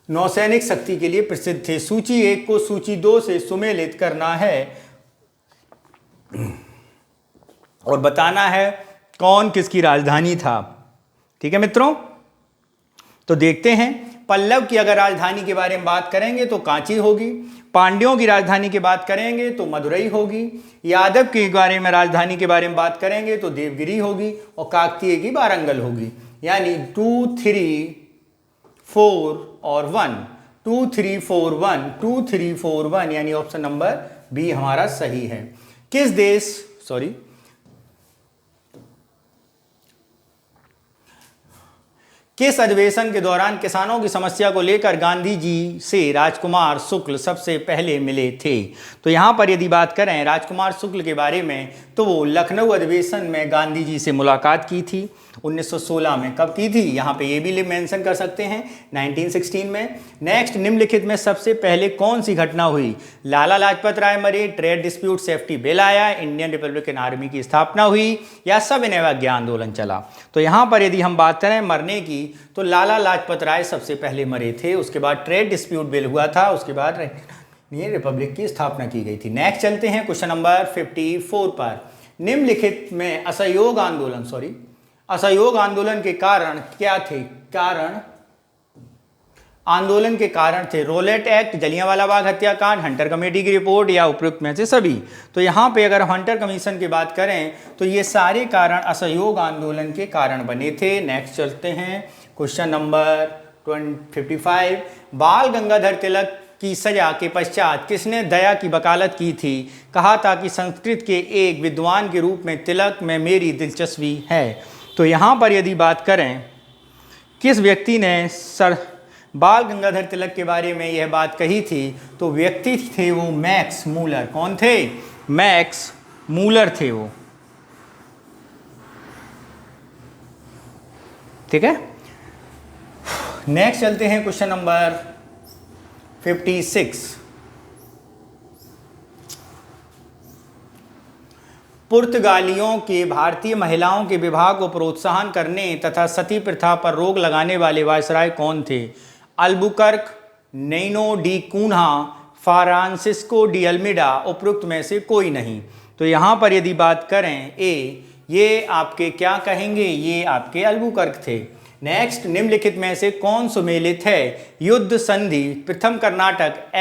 नौसैनिक शक्ति के लिए प्रसिद्ध थे। सूची 1 को सूची 2 से सुमेलित करना है और बताना है कौन किसकी राजधानी था। ठीक है मित्रों, तो देखते हैं। पल्लव की अगर राजधानी के बारे में बात करेंगे तो कांची होगी, पांड्यों की राजधानी की बात करेंगे तो मदुरई होगी, यादव के बारे में राजधानी के बारे में बात करेंगे तो देवगिरी होगी, और काकतीय की वारंगल होगी। यानी 2, 3, 4 और 1, 2, 3, 4, 1, 2, 3, 4, 1, यानी ऑप्शन नंबर बी हमारा सही है। किस अधिवेशन के दौरान किसानों की समस्या को लेकर गांधी जी से राजकुमार शुक्ल सबसे पहले मिले थे? तो यहाँ पर यदि बात करें राजकुमार शुक्ल के बारे में, तो वो लखनऊ अधिवेशन में गांधी जी से मुलाकात की थी 1916 में। कब की थी? यहाँ पे ये भी मेंशन कर सकते हैं 1916 में। नेक्स्ट, निम्नलिखित में सबसे पहले कौन सी घटना हुई? लाला लाजपत राय मरे, ट्रेड डिस्प्यूट सेफ्टी बिल आया, इंडियन रिपब्लिकन आर्मी की स्थापना हुई, या सविनय अवज्ञा आंदोलन चला? तो यहाँ पर यदि हम बात करें मरने की, तो लाला लाजपत राय सबसे पहले मरे थे, उसके बाद ट्रेड डिस्प्यूट बिल हुआ था, उसके बाद रिपब्लिक की स्थापना की गई थी। नेक्स्ट चलते हैं क्वेश्चन नंबर 54 पर। निम्नलिखित में असहयोग आंदोलन के कारण क्या थे? आंदोलन के कारण थे रोलेट एक्ट, जलियांवाला बाग हत्याकांड, हंटर कमेटी की रिपोर्ट, या उपयुक्त में से सभी? तो यहाँ पे अगर हंटर कमीशन की बात करें तो ये सारे कारण असहयोग आंदोलन के कारण बने थे। नेक्स्ट चलते हैं क्वेश्चन नंबर 55। बाल गंगाधर तिलक की सजा के पश्चात किसने दया की वकालत की थी? कहा था कि संस्कृत के एक विद्वान के रूप में तिलक में मेरी दिलचस्पी है। तो यहाँ पर यदि बात करें किस व्यक्ति ने बाल गंगाधर तिलक के बारे में यह बात कही थी, तो व्यक्ति थे वो मैक्स मूलर। कौन थे? मैक्स मूलर थे वो। ठीक है, नेक्स्ट चलते हैं क्वेश्चन नंबर 56। पुर्तगालियों के भारतीय महिलाओं के विवाह को प्रोत्साहन करने तथा सती प्रथा पर रोक लगाने वाले वायसराय कौन थे? Albuquerque, Nuno de Cunha, Francisco de Almeida, उपरोक्त में से कोई नहीं? तो यहाँ पर यदि बात करें ये आपके क्या कहेंगे? ये आपके अल्बुकर्क थे। नेक्स्ट, निम्नलिखित में से कौन सुमेलित है? युद्ध संधि, प्रथम कर्नाटक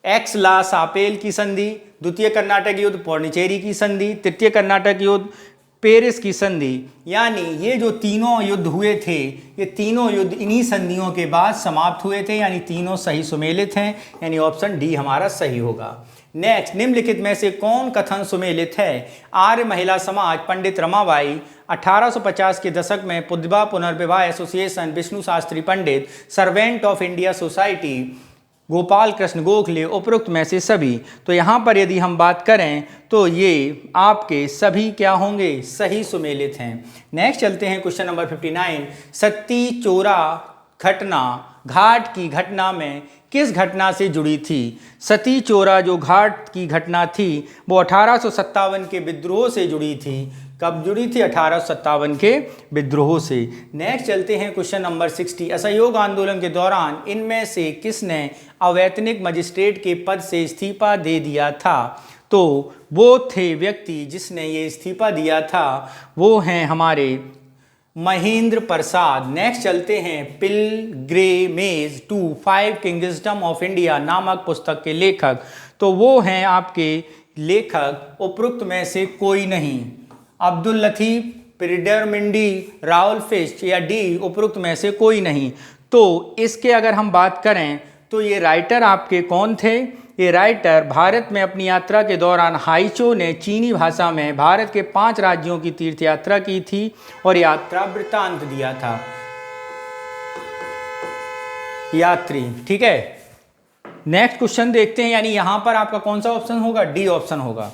एक्स ला सापेल की संधि, द्वितीय कर्नाटक युद्ध पौंडीचेरी की संधि, तृतीय कर्नाटक युद्ध पेरिस की संधि। यानी ये जो तीनों युद्ध हुए थे, ये तीनों युद्ध इन्हीं संधियों के बाद समाप्त हुए थे, यानी तीनों सही सुमेलित हैं, यानी ऑप्शन डी हमारा सही होगा। नेक्स्ट, निम्नलिखित में से कौन कथन सुमेलित है? आर्य महिला समाज, पंडित रमाबाई, 1850 के दशक में पुद्वा पुनर्विवाह association, Vishnu Shastri Pandit, servant of India society, Gopal Krishna Gokhale, उपरोक्त में से सभी? तो यहाँ पर यदि हम बात करें तो ये आपके सभी क्या होंगे? सही सुमेलित हैं। नेक्स्ट चलते हैं क्वेश्चन नंबर 59। सती चोरा घटना घाट की घटना में किस घटना से जुड़ी थी? सती चोरा जो घाट की घटना थी वो 1857 के विद्रोह से जुड़ी थी। कब जुड़ी थी? 1857 के विद्रोह से। नेक्स्ट चलते हैं क्वेश्चन नंबर 60। असहयोग आंदोलन के दौरान इनमें से किसने अवैतनिक मजिस्ट्रेट के पद से इस्तीफा दे दिया था? तो वो थे व्यक्ति जिसने ये इस्तीफा दिया था, वो हैं हमारे महेंद्र प्रसाद। नेक्स्ट चलते हैं pilgrimage to 5 kingdom of India नामक पुस्तक के लेखक। तो वो हैं आपके लेखक उपरोक्त में से कोई नहीं? Abdul Latif, Peter Mindy, Raul fish, या डी उपरोक्त में से कोई नहीं? तो इसके अगर हम बात करें तो ये राइटर आपके कौन थे? ये राइटर भारत में अपनी यात्रा के दौरान हाइचो ने चीनी भाषा में भारत के 5 राज्यों की तीर्थ यात्रा की थी और यात्रा वृत्तांत दिया था। यात्री, ठीक है। नेक्स्ट क्वेश्चन देखते हैं, यानी यहां पर आपका कौन सा ऑप्शन होगा? डी ऑप्शन होगा।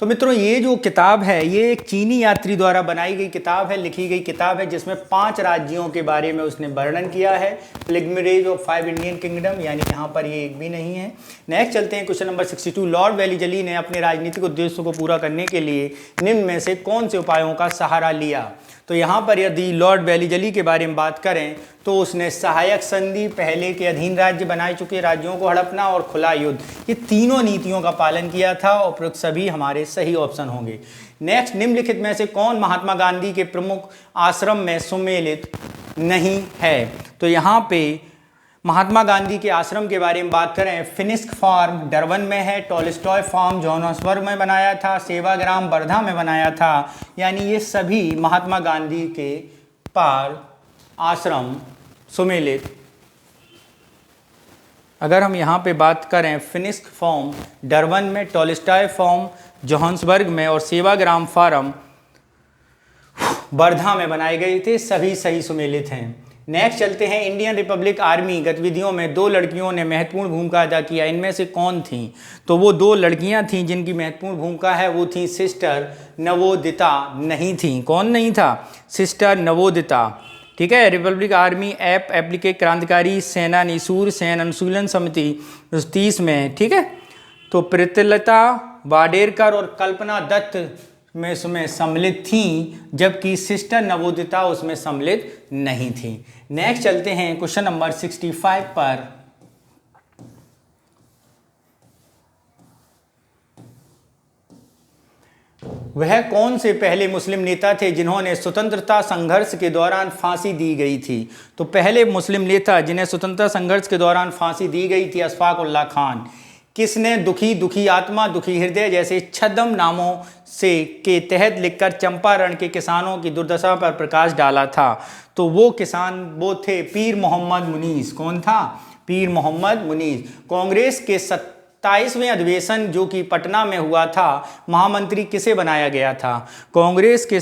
तो मित्रों ये जो किताब है ये एक चीनी यात्री द्वारा बनाई गई किताब है, लिखी गई किताब है, जिसमें 5 राज्यों के बारे में उसने वर्णन किया है। प्लिगमरेज ऑफ 5 इंडियन किंगडम, यानी यहाँ पर ये एक भी नहीं है। नेक्स्ट चलते हैं क्वेश्चन नंबर 62। लॉर्ड वेलीजली ने अपने राजनीतिक उद्देश्यों को पूरा करने के लिए निम्न में से कौन से उपायों का सहारा लिया? तो यहाँ पर यदि लॉर्ड वेलीजली के बारे में बात करें तो उसने सहायक संधि, पहले के अधीन राज्य बनाए चुके राज्यों को हड़पना और खुला युद्ध, ये तीनों नीतियों का पालन किया था और उपरोक्त सभी हमारे सही ऑप्शन होंगे। नेक्स्ट, निम्नलिखित में से कौन महात्मा गांधी के प्रमुख आश्रम में सम्मिलित नहीं है? तो यहाँ पे महात्मा गांधी के आश्रम के बारे में बात करें, फिनिक्स फार्म डरबन में है, टॉलस्टॉय फार्म जोहान्सबर्ग में बनाया था, सेवाग्राम वर्धा में बनाया था, यानी ये सभी महात्मा गांधी के पार आश्रम सम्मिलित। अगर हम यहाँ पे बात करें, फिनिक्स फार्म डरबन में, टॉलस्टॉय फार्म जोहान्सबर्ग में और सेवाग्राम फार्म वर्धा में बनाए गए थे, सभी सही सम्मिलित हैं। नेक्स्ट चलते हैं, इंडियन रिपब्लिक आर्मी गतिविधियों में 2 लड़कियों ने महत्वपूर्ण भूमिका अदा किया, इनमें से कौन थीं? तो वो 2 लड़कियां थीं जिनकी महत्वपूर्ण भूमिका है, वो थीं सिस्टर नवोदिता नहीं थीं। कौन नहीं था? सिस्टर नवोदिता। ठीक है। रिपब्लिक आर्मी ऐप एप्लीकेट क्रांतिकारी सेना निसूर सैन अनुशीलन समिति 30 में। ठीक है। तो प्रीतिलता वाडेरकर और कल्पना दत्त में उसमें सम्मिलित थीं, जबकि सिस्टर नवोदिता उसमें सम्मिलित नहीं थी। नेक्स्ट चलते हैं क्वेश्चन नंबर 65 पर। वह कौन से पहले मुस्लिम नेता थे जिन्होंने स्वतंत्रता संघर्ष के दौरान फांसी दी गई थी? तो पहले मुस्लिम नेता जिन्हें स्वतंत्रता संघर्ष के दौरान फांसी दी गई थी, अशफाक उल्लाह खान। किसने दुखी आत्मा, दुखी हृदय जैसे छद्म नामों से के तहत लिखकर चंपारण के किसानों की दुर्दशा पर प्रकाश डाला था? तो वो किसान वो थे पीर मोहम्मद मुनीस। कौन था? पीर मोहम्मद मुनीस। कांग्रेस के 27वें अधिवेशन जो कि पटना में हुआ था, महामंत्री किसे बनाया गया था? कांग्रेस के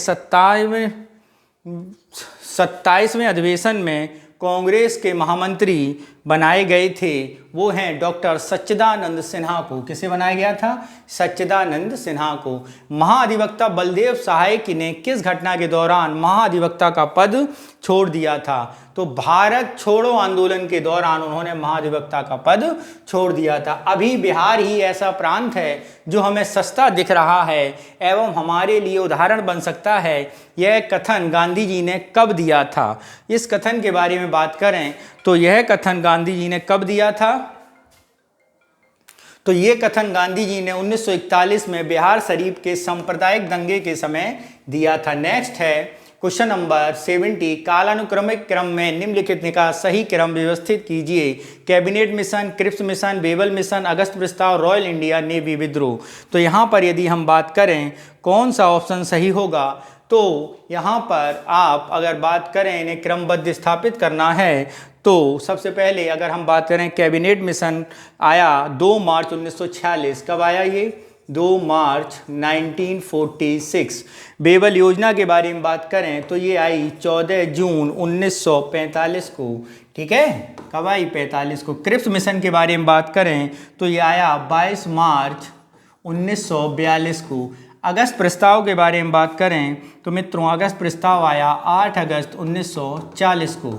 27वें अधिवेशन में कांग्रेस के महामंत्री बनाए गए थे, वो हैं डॉक्टर सच्चिदानंद सिन्हा को। किसे बनाया गया था? सच्चिदानंद सिन्हा को। महाधिवक्ता बलदेव सहाय ने किस घटना के दौरान महाधिवक्ता का पद छोड़ दिया था? तो भारत छोड़ो आंदोलन के दौरान उन्होंने महाधिवक्ता का पद छोड़ दिया था। अभी बिहार ही ऐसा प्रांत है जो हमें सस्ता दिख रहा है एवं हमारे लिए उदाहरण बन सकता है। यह कथन गांधी जी ने कब दिया था? इस कथन के बारे में बात करें तो यह कथन गांधी जी ने कब दिया था? तो ये कथन गांधी जी ने 1941 में बिहार शरीफ के सांप्रदायिक दंगे के समय दिया था। नेक्स्ट है क्वेश्चन नंबर 70। कालानुक्रमिक क्रम में निम्नलिखित का सही क्रम व्यवस्थित कीजिए। Cabinet mission, Cripps mission, Wavell mission, अगस्त प्रस्ताव, रॉयल इंडिया नेवी विद्रोह। तो यहाँ पर यदि हम बात करें कौन सा ऑप्शन सही होगा, तो यहाँ पर आप अगर बात करें इन्हें क्रमबद्ध स्थापित करना है तो सबसे पहले अगर हम बात करें कैबिनेट मिशन आया 2 मार्च 1946। कब आया ये? 2 मार्च 1946। बेबल योजना के बारे में बात करें तो ये आई 14 जून 1945 को। ठीक है। कब आई? 45 को। क्रिप्स मिशन के बारे में बात करें तो ये आया 22 मार्च 1942 को। अगस्त प्रस्ताव के बारे में बात करें तो मित्रों अगस्त प्रस्ताव आया 8 अगस्त 1940 को।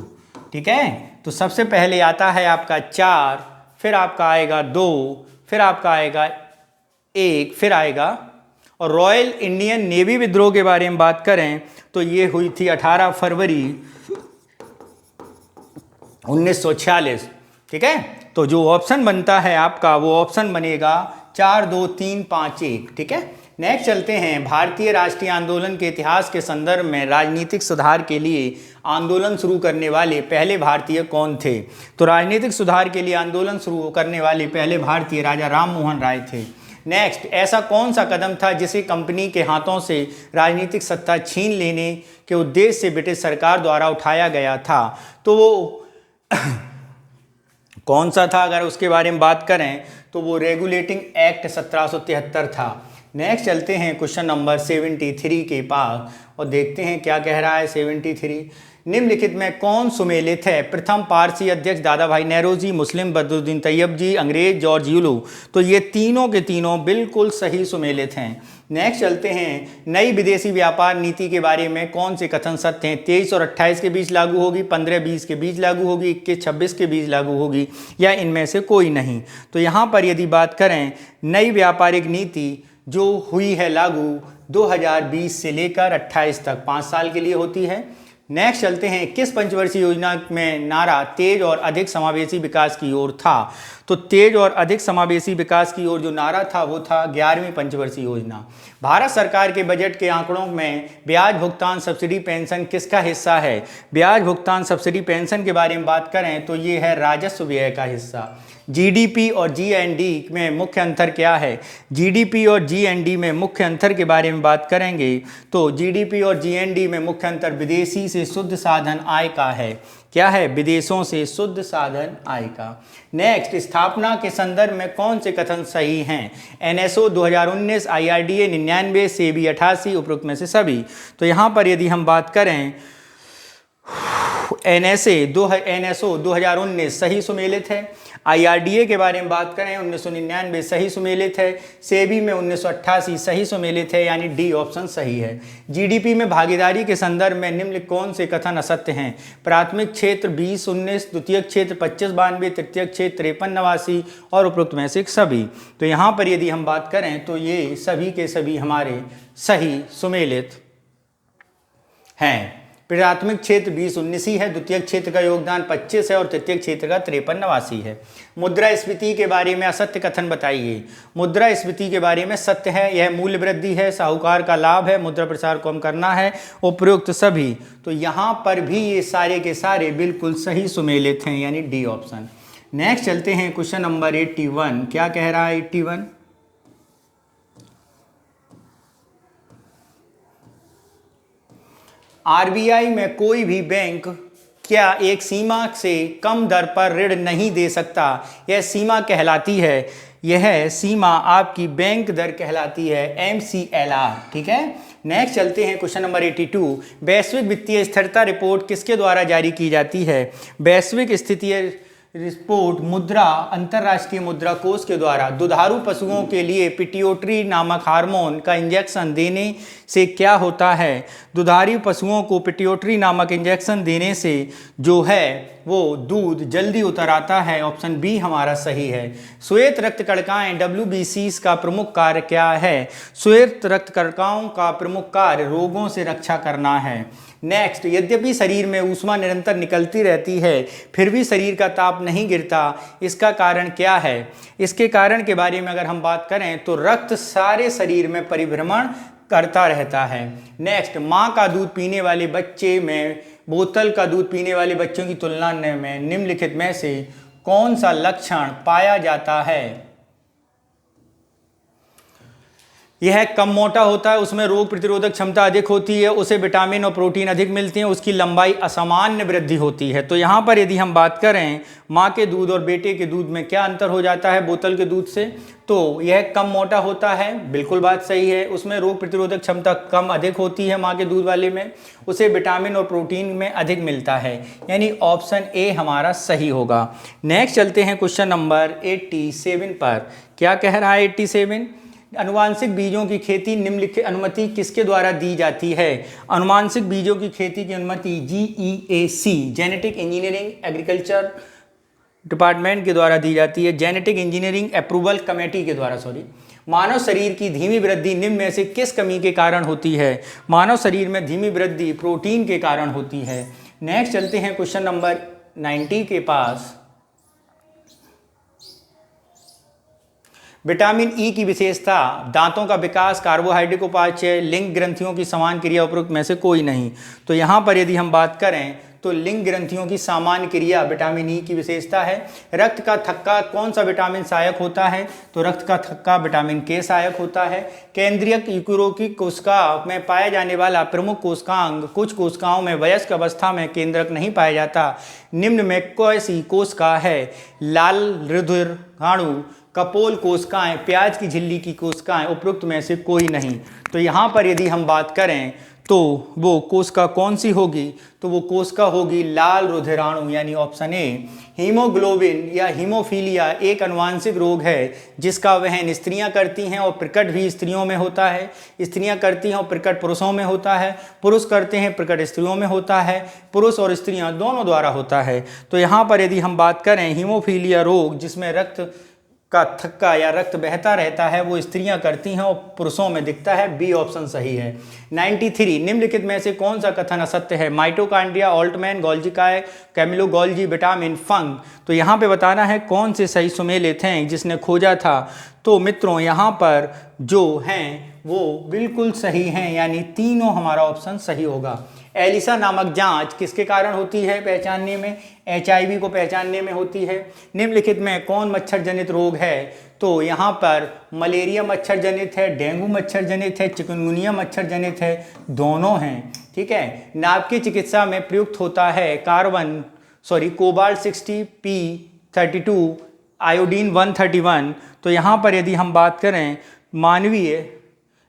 ठीक है। तो सबसे पहले आता है आपका 4, फिर आपका आएगा 2, फिर आपका आएगा 1, फिर आएगा। और रॉयल इंडियन नेवी विद्रोह के बारे में बात करें तो ये हुई थी 18 फरवरी 1946। ठीक है। तो जो ऑप्शन बनता है आपका वो ऑप्शन बनेगा 4, 2, 3, 5, 1। ठीक है। नेक्स्ट चलते हैं, भारतीय राष्ट्रीय आंदोलन के इतिहास के संदर्भ में राजनीतिक सुधार के लिए आंदोलन शुरू करने वाले पहले भारतीय कौन थे? तो राजनीतिक सुधार के लिए आंदोलन शुरू करने वाले पहले भारतीय राजा राम मोहन राय थे। नेक्स्ट, ऐसा कौन सा कदम था जिसे कंपनी के हाथों से राजनीतिक सत्ता छीन लेने के उद्देश्य से ब्रिटिश सरकार द्वारा उठाया गया था? तो वो कौन सा था? अगर उसके बारे में बात करें तो वो रेगुलेटिंग एक्ट 1773 था। नेक्स्ट चलते हैं क्वेश्चन नंबर 73 के पास और देखते हैं क्या कह रहा है 73। निम्नलिखित में कौन सुमेलित है? प्रथम पारसी अध्यक्ष दादा भाई नेहरूजी, मुस्लिम बदरुद्दीन तैयब जी, अंग्रेज जॉर्ज यूलू। तो ये तीनों के तीनों बिल्कुल सही सुमेलित हैं। नेक्स्ट चलते हैं, नई विदेशी व्यापार नीति के बारे में कौन से कथन सत्य हैं? 23 और 28 के बीच लागू होगी, 15-20 के बीच लागू होगी, 21-26 के बीच लागू होगी, या इनमें से कोई नहीं। तो यहाँ पर यदि बात करें, नई व्यापारिक नीति जो हुई है लागू 2020 से लेकर 28 तक 5 साल के लिए होती है। नेक्स्ट चलते हैं, किस पंचवर्षीय योजना में नारा तेज और अधिक समावेशी विकास की ओर था? तो तेज और अधिक समावेशी विकास की ओर जो नारा था वो था 11वीं पंचवर्षीय योजना। भारत सरकार के बजट के आंकड़ों में ब्याज भुगतान सब्सिडी पेंशन किसका हिस्सा है? ब्याज भुगतान सब्सिडी पेंशन के बारे में बात करें तो ये है राजस्व व्यय का हिस्सा। जीडीपी और जीएनडी में मुख्य अंतर क्या है? जीडीपी और जीएनडी में मुख्य अंतर के बारे में बात करेंगे तो जीडीपी और जीएनडी में मुख्य अंतर विदेशी से शुद्ध साधन आय का है। क्या है? विदेशों से शुद्ध साधन आय का। नेक्स्ट, स्थापना के संदर्भ में कौन से कथन सही हैं? एनएसओ 2019, आईआरडीए 99, सेबी 88, उपरोक्त में से सभी। तो यहाँ पर यदि हम बात करें, एनएसओ 2019 सही सुमेलित है। आईआरडीए के बारे में बात करें 1999 सही सुमेलित है। सेबी में 1988 सही सुमेलित है, यानी डी ऑप्शन सही है। जीडीपी में भागीदारी के संदर्भ में निम्नलिखित कौन से कथन असत्य हैं? प्राथमिक क्षेत्र 20-19, द्वितीयक क्षेत्र 25-92, तृतीयक क्षेत्र 53-89 और उपरोक्त में से सभी। तो यहाँ पर यदि हम बात करें तो ये सभी के सभी हमारे सही सुमेलित हैं। प्राथमिक क्षेत्र 20-19 ही है, द्वितीयक क्षेत्र का योगदान 25 है और तृतीयक क्षेत्र का 53-89 है। मुद्रास्फीति के बारे में असत्य कथन बताइए। मुद्रास्फीति के बारे में सत्य है, यह मूल्य वृद्धि है, साहूकार का लाभ है, मुद्रा प्रसार कम करना है, उपरोक्त सभी। तो यहाँ पर भी ये सारे के सारे बिल्कुल सही सुमेलित हैं, यानी डी ऑप्शन। नेक्स्ट चलते हैं, क्वेश्चन नंबर 81 क्या कह रहा है? 81, आरबीआई में कोई भी बैंक क्या एक सीमा से कम दर पर ऋण नहीं दे सकता? यह सीमा कहलाती है, यह सीमा आपकी बैंक दर कहलाती है, MCLR। ठीक है। नेक्स्ट चलते हैं, क्वेश्चन नंबर 82, वैश्विक वित्तीय स्थिरता रिपोर्ट किसके द्वारा जारी की जाती है? वैश्विक स्थितीय रिपोर्ट मुद्रा अंतर्राष्ट्रीय मुद्रा कोष के द्वारा। दुधारू पशुओं के लिए पिट्यूटरी नामक हार्मोन का इंजेक्शन देने से क्या होता है? दुधारू पशुओं को पिट्यूटरी नामक इंजेक्शन देने से जो है वो दूध जल्दी उतर आता है। ऑप्शन बी हमारा सही है। श्वेत रक्त कणिकाएं WBCs का प्रमुख कार्य क्या है? श्वेत रक्त कणिकाओं का प्रमुख कार्य रोगों से रक्षा करना है। नेक्स्ट, यद्यपि शरीर में ऊष्मा निरंतर निकलती रहती है फिर भी शरीर का ताप नहीं गिरता, इसका कारण क्या है? इसके कारण के बारे में अगर हम बात करें तो रक्त सारे शरीर में परिभ्रमण करता रहता है। नेक्स्ट, माँ का दूध पीने वाले बच्चे में बोतल का दूध पीने वाले बच्चों की तुलना में निम्नलिखित में से कौन सा लक्षण पाया जाता है? यह कम मोटा होता है, उसमें रोग प्रतिरोधक क्षमता अधिक होती है, उसे विटामिन और प्रोटीन अधिक मिलते हैं, उसकी लंबाई असामान्य वृद्धि होती है। तो यहाँ पर यदि हम बात करें माँ के दूध और बेटे के दूध में क्या अंतर हो जाता है बोतल के दूध से? तो यह कम मोटा होता है, बिल्कुल बात सही है। उसमें रोग प्रतिरोधक क्षमता कम अधिक होती है माँ के दूध वाले में, उसे विटामिन और प्रोटीन में अधिक मिलता है, यानी ऑप्शन ए हमारा सही होगा। नेक्स्ट चलते हैं क्वेश्चन नंबर 87 पर। क्या कह रहा है 87? अनुवांशिक बीजों की खेती निम्नलिखित अनुमति किसके द्वारा दी जाती है? अनुवांशिक बीजों की खेती की अनुमति GEAC genetic engineering agriculture department के द्वारा दी जाती है, जेनेटिक इंजीनियरिंग अप्रूवल कमेटी के द्वारा। मानव शरीर की धीमी वृद्धि निम्न में से किस कमी के कारण होती है? मानव शरीर में धीमी वृद्धि प्रोटीन के कारण होती है। नेक्स्ट चलते हैं क्वेश्चन नंबर 90 के पास। विटामिन ई की विशेषता दांतों का विकास, कार्बोहाइड्रेट उपापचय, लिंग ग्रंथियों की समान क्रिया, उपरोक्त में से कोई नहीं। तो यहाँ पर यदि हम बात करें तो लिंग ग्रंथियों की सामान्य क्रिया विटामिन ई की विशेषता है। रक्त का थक्का कौन सा विटामिन सहायक होता है? तो रक्त का थक्का विटामिन के सहायक होता है। केंद्रीय यूरोकी कोशिका में पाया जाने वाला प्रमुख कोशिकांग कुछ कोशिकाओं में वयस्क अवस्था में केंद्रक नहीं पाया जाता। निम्न में कैसी कोशिका है? लाल रुधिराणु, कपोल कोशिकाएं, प्याज की झिल्ली की कोशिकाएं, उपरोक्त में से कोई नहीं। तो यहाँ पर यदि हम बात करें तो वो कोशिका कौन सी होगी? तो वो कोशिका होगी लाल रुधिराणु, यानी ऑप्शन ए। हीमोग्लोबिन या हीमोफीलिया एक आनुवांशिक रोग है जिसका वहन स्त्रियां करती हैं और प्रकट भी स्त्रियों में होता है। स्त्रियां करती हैं और प्रकट पुरुषों में होता है, पुरुष करते हैं प्रकट स्त्रियों में होता है, पुरुष और स्त्रियां दोनों द्वारा होता है। तो यहाँ पर यदि हम बात करें हीमोफीलिया रोग जिसमें रक्त का थक्का या रक्त बहता रहता है, वो स्त्रियां करती हैं और पुरुषों में दिखता है। बी ऑप्शन सही है। 93 निम्नलिखित में से कौन सा कथन असत्य है? माइटोकॉन्ड्रिया, ऑल्टमैन, गोल्जी काय, कैमिलो गोल्जी, विटामिन, फंग। तो यहाँ पे बताना है कौन से सही सुमेलित हैं जिसने खोजा था। तो मित्रों यहाँ पर जो हैं वो बिल्कुल सही हैं, यानी तीनों हमारा ऑप्शन सही होगा। एलिसा नामक जांच किसके कारण होती है पहचानने में? HIV को पहचानने में होती है। निम्नलिखित में कौन मच्छर जनित रोग है? तो यहाँ पर मलेरिया मच्छर जनित है, डेंगू मच्छर जनित है, चिकनगुनिया मच्छर जनित है, दोनों हैं। ठीक है। नाभ की चिकित्सा में प्रयुक्त होता है कोबाल्ट 60, P32, आयोडीन 131। तो यहाँ पर यदि हम बात करें मानवीय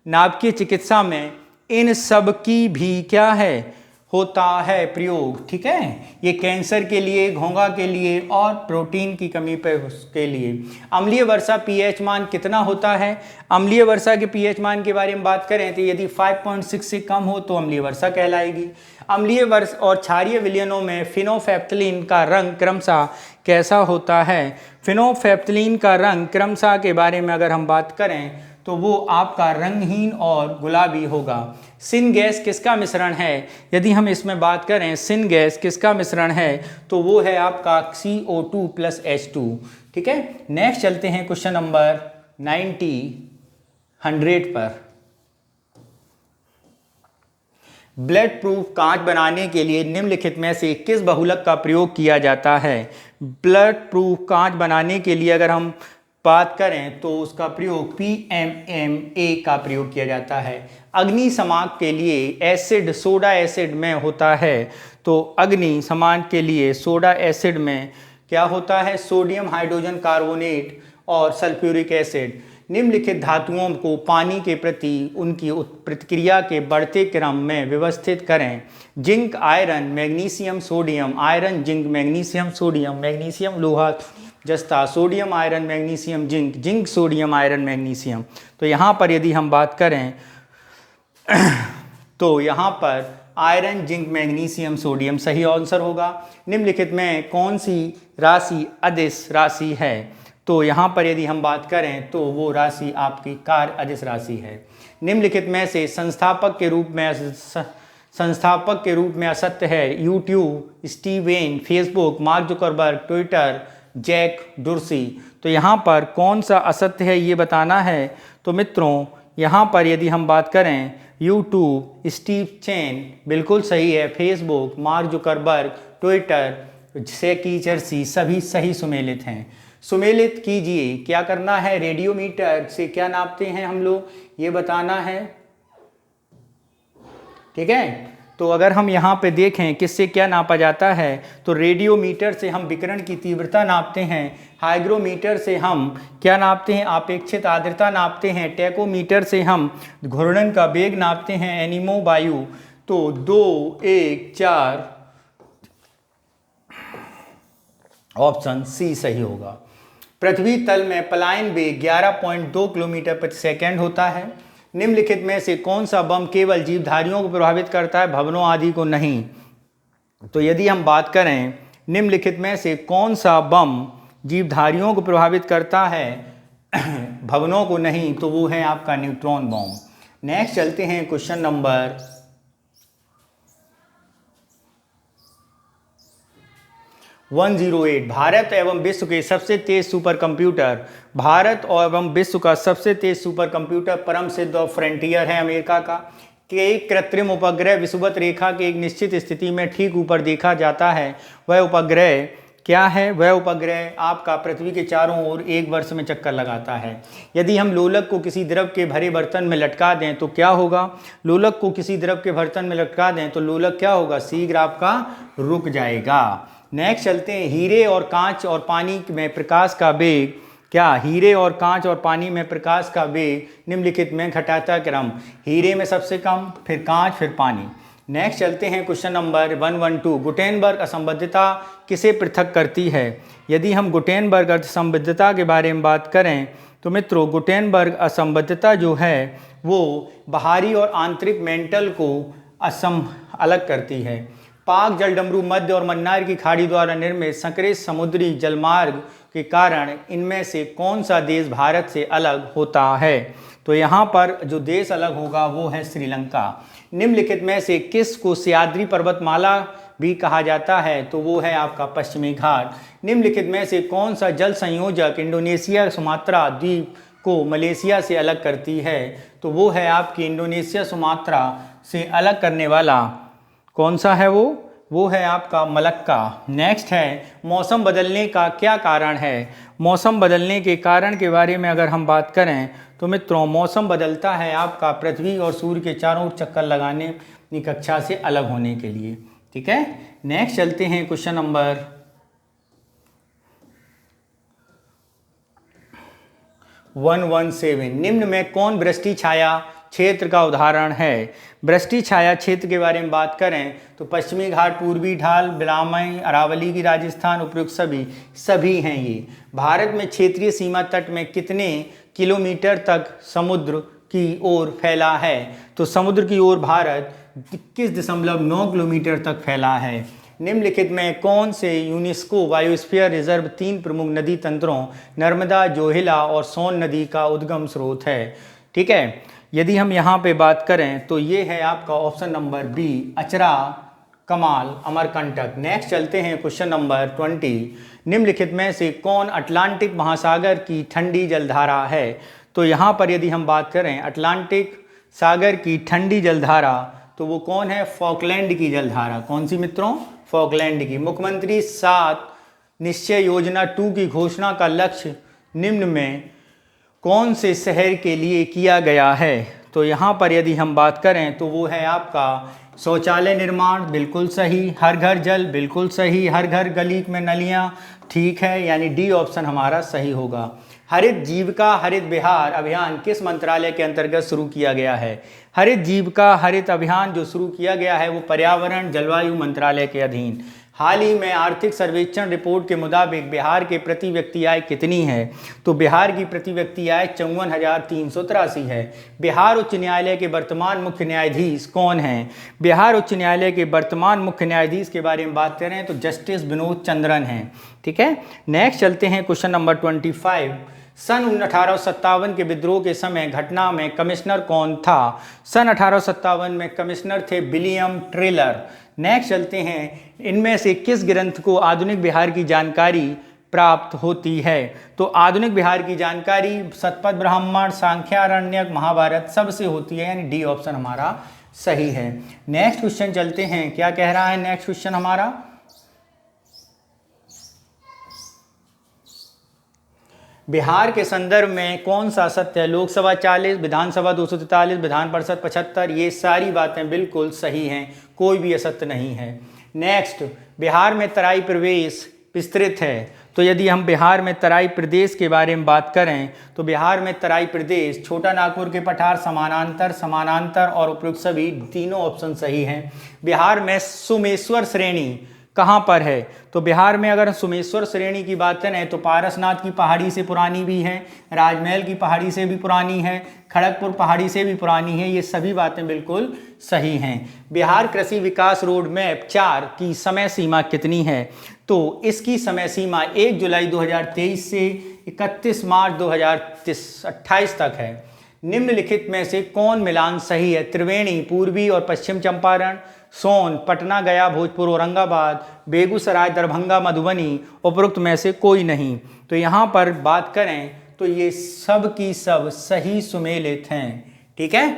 नाभ की चिकित्सा में इन सब की भी क्या है होता है प्रयोग। ठीक है। ये कैंसर के लिए, घोंघा के लिए और प्रोटीन की कमी पर के लिए। अम्लीय वर्षा पीएच मान कितना होता है? अम्लीय वर्षा के पीएच मान के बारे में बात करें तो यदि 5.6 से कम हो तो अम्लीय वर्षा कहलाएगी। अम्लीय वर्षा और क्षारीय विलयनों में फिनोफैप्थलीन का रंग क्रमशः कैसा होता है? फिनोफैप्थलीन का रंग क्रमशः के बारे में अगर हम बात करें तो वो आपका रंगहीन और गुलाबी होगा। सिन गैस किसका मिश्रण है? यदि हम इसमें बात करें सिन गैस किसका मिश्रण है तो वो है आपका CO2 + H2। ठीक है। नेक्स्ट चलते हैं क्वेश्चन नंबर 100 पर। ब्लड प्रूफ कांच बनाने के लिए निम्नलिखित में से किस बहुलक का प्रयोग किया जाता है? ब्लड प्रूफ कांच बनाने के लिए अगर हम बात करें तो उसका प्रयोग PMMA का प्रयोग किया जाता है। अग्निशमाक के लिए एसिड सोडा एसिड में होता है। तो अग्निशमाक के लिए सोडा एसिड में क्या होता है? सोडियम हाइड्रोजन कार्बोनेट और सल्फ्यूरिक एसिड। निम्नलिखित धातुओं को पानी के प्रति उनकी प्रतिक्रिया के बढ़ते क्रम में व्यवस्थित करें। Zinc iron magnesium sodium, iron zinc magnesium sodium, magnesium लोहा जस्ता, sodium iron magnesium zinc, zinc sodium iron magnesium. तो यहाँ पर यदि हम बात करें तो यहाँ पर आयरन जिंक मैग्नीशियम सोडियम सही आंसर होगा। निम्नलिखित में कौन सी राशि अदिश राशि है? तो यहाँ पर यदि हम बात करें तो वो राशि आपकी कार्य अदिश राशि है। निम्नलिखित में से संस्थापक के रूप में असत्य है? YouTube, Steve Chen, Facebook, Mark Zuckerberg, Twitter, Jack Dorsey. तो यहाँ पर कौन सा असत्य है ये बताना है। तो मित्रों यहाँ पर यदि हम बात करें यूट्यूब, स्टीव चेन बिल्कुल सही है, फेसबुक, मार्क जुकरबर्ग, ट्विटर, जैकी जर्सी सभी सही सुमेलित हैं। सुमेलित कीजिए। क्या करना है? रेडियोमीटर से क्या नापते हैं हम लोग ये बताना है। ठीक है। तो अगर हम यहाँ पे देखें किससे क्या नापा जाता है तो रेडियोमीटर से हम विकिरण की तीव्रता नापते हैं, हाइग्रोमीटर से हम क्या नापते हैं? आपेक्षित आर्द्रता नापते हैं, टैकोमीटर से हम घूर्णन का वेग नापते हैं, एनिमो वायु। तो 2, 1, 4 ऑप्शन सी सही होगा। पृथ्वी तल में पलायन वेग 11.2 किलोमीटर प्रति सेकंड होता है। निम्नलिखित में से कौन सा बम केवल जीवधारियों को प्रभावित करता है, भवनों आदि को नहीं? तो यदि हम बात करें निम्नलिखित में से कौन सा बम जीवधारियों को प्रभावित करता है भवनों को नहीं, तो वो है आपका न्यूट्रॉन बम। नेक्स्ट चलते हैं क्वेश्चन नंबर 108। भारत एवं विश्व के सबसे तेज सुपर कंप्यूटर, भारत एवं विश्व का सबसे तेज सुपर कंप्यूटर परम सिद्ध और फ्रंटियर है अमेरिका का। एक कृत्रिम उपग्रह विषुवत रेखा के एक निश्चित स्थिति में ठीक ऊपर देखा जाता है। वह उपग्रह क्या है? वह उपग्रह आपका पृथ्वी के चारों ओर एक वर्ष में चक्कर लगाता है। यदि हम लोलक को किसी द्रव के भरे बर्तन में लटका दें तो क्या होगा? लोलक को किसी द्रव के बर्तन में लटका दें तो लोलक क्या होगा? शीघ्र आपका रुक जाएगा। नेक्स्ट चलते हैं। हीरे और कांच और पानी में प्रकाश का वेग क्या हीरे और कांच और पानी में प्रकाश का वेग निम्नलिखित में घटाता क्रम? हीरे में सबसे कम, फिर कांच, फिर पानी। नेक्स्ट चलते हैं क्वेश्चन नंबर 112। गुटेनबर्ग असंबद्धता किसे पृथक करती है? यदि हम गुटेनबर्ग असंबद्धता के बारे में बात करें तो मित्रों, गुटेनबर्ग असंबद्धता जो है वो बाहरी और आंतरिक मेंटल को अलग करती है। पाक जलडमरू मध्य और मन्नार की खाड़ी द्वारा निर्मित संकरित समुद्री जलमार्ग के कारण इनमें से कौन सा देश भारत से अलग होता है? तो यहाँ पर जो देश अलग होगा वो है श्रीलंका। निम्नलिखित में से किस को सह्याद्री पर्वतमाला भी कहा जाता है? तो वो है आपका पश्चिमी घाट। निम्नलिखित में से कौन सा जल संयोजक इंडोनेशिया सुमात्रा द्वीप को मलेशिया से अलग करती है? तो वो है आपकी इंडोनेशिया सुमात्रा से अलग करने वाला कौन सा है? वो है आपका मलक्का। नेक्स्ट है मौसम बदलने का क्या कारण है? मौसम बदलने के कारण के बारे में अगर हम बात करें तो मित्रों, मौसम बदलता है आपका पृथ्वी और सूर्य के चारों ओर चक्कर लगाने अपनी कक्षा से अलग होने के लिए। ठीक है, नेक्स्ट चलते हैं क्वेश्चन नंबर 117। निम्न में कौन वृष्टि छाया क्षेत्र का उदाहरण है? वृष्टि छाया क्षेत्र के बारे में बात करें तो पश्चिमी घाट, पूर्वी ढाल, बिलामई, अरावली की राजस्थान, उपयुक्त सभी हैं। ये भारत में क्षेत्रीय सीमा तट में कितने किलोमीटर तक समुद्र की ओर फैला है? तो समुद्र की ओर भारत 21.9 किलोमीटर तक फैला है। निम्नलिखित में कौन से यूनेस्को बायोस्फीयर रिजर्व 3 प्रमुख नदी तंत्रों नर्मदा, जोहिला और सोन नदी का उद्गम स्रोत है? ठीक है, यदि हम यहाँ पे बात करें तो ये है आपका ऑप्शन नंबर बी, अचरा, कमाल, अमरकंटक। नेक्स्ट चलते हैं क्वेश्चन नंबर 20। निम्नलिखित में से कौन अटलांटिक महासागर की ठंडी जलधारा है? तो यहाँ पर यदि हम बात करें अटलांटिक सागर की ठंडी जलधारा तो वो कौन है? फॉकलैंड की जलधारा। कौन सी मित्रों? फॉकलैंड की। मुख्यमंत्री 7 निश्चय योजना 2 की घोषणा का लक्ष्य निम्न में कौन से शहर के लिए किया गया है? तो यहाँ पर यदि हम बात करें तो वो है आपका शौचालय निर्माण, बिल्कुल सही। हर घर जल, बिल्कुल सही। हर घर गली में नलियाँ, ठीक है, यानी डी ऑप्शन हमारा सही होगा। हरित जीविका हरित बिहार अभियान किस मंत्रालय के अंतर्गत शुरू किया गया है? हरित जीविका हरित अभियान जो शुरू किया गया है वो पर्यावरण जलवायु मंत्रालय के अधीन। हाल ही में आर्थिक सर्वेक्षण रिपोर्ट के मुताबिक बिहार के प्रति व्यक्ति आय कितनी है? तो बिहार की प्रति व्यक्ति आय 54,383 है। बिहार उच्च न्यायालय के वर्तमान मुख्य न्यायाधीश कौन हैं? बिहार उच्च न्यायालय के वर्तमान मुख्य न्यायाधीश के बारे में बात करें तो जस्टिस विनोद चंद्रन हैं। ठीक है, नेक्स्ट चलते हैं क्वेश्चन नंबर 25। सन 1857 के विद्रोह के समय घटना में कमिश्नर कौन था? सन 1857 में कमिश्नर थे विलियम ट्रेलर। नेक्स्ट चलते हैं, इनमें से किस ग्रंथ को आधुनिक बिहार की जानकारी प्राप्त होती है? तो आधुनिक बिहार की जानकारी शतपथ ब्राह्मण, सांख्यारण्यक, महाभारत सबसे होती है, यानी डी ऑप्शन हमारा सही है। नेक्स्ट क्वेश्चन चलते हैं, क्या कह रहा है नेक्स्ट क्वेश्चन हमारा? बिहार के संदर्भ में कौन सा सत्य है? लोकसभा 40, विधानसभा 243, विधान परिषद 75, ये सारी बातें बिल्कुल सही हैं, कोई भी असत्य नहीं है। नेक्स्ट, बिहार में तराई प्रदेश विस्तृत है। तो यदि हम बिहार में तराई प्रदेश के बारे में बात करें तो बिहार में तराई प्रदेश छोटा नागपुर के पठार, समानांतर और उपयुक्त सभी तीनों ऑप्शन सही हैं। बिहार में सुमेश्वर श्रेणी कहाँ पर है? तो बिहार में अगर सुमेश्वर श्रेणी की बात करें तो पारसनाथ की पहाड़ी से पुरानी भी है, राजमहल की पहाड़ी से भी पुरानी है, खड़गपुर पहाड़ी से भी पुरानी है, ये सभी बातें बिल्कुल सही हैं। बिहार कृषि विकास रोड मैप 4 की समय सीमा कितनी है? तो इसकी समय सीमा 1 जुलाई 2023 से 31 मार्च 2028 तक है। निम्नलिखित में से कौन मिलान सही है? त्रिवेणी पूर्वी और पश्चिम चंपारण, सोन पटना, गया, भोजपुर, औरंगाबाद, बेगूसराय, दरभंगा, मधुबनी, उपरोक्त में से कोई नहीं। तो यहाँ पर बात करें तो ये सब की सब सही सुमेलित हैं। ठीक है,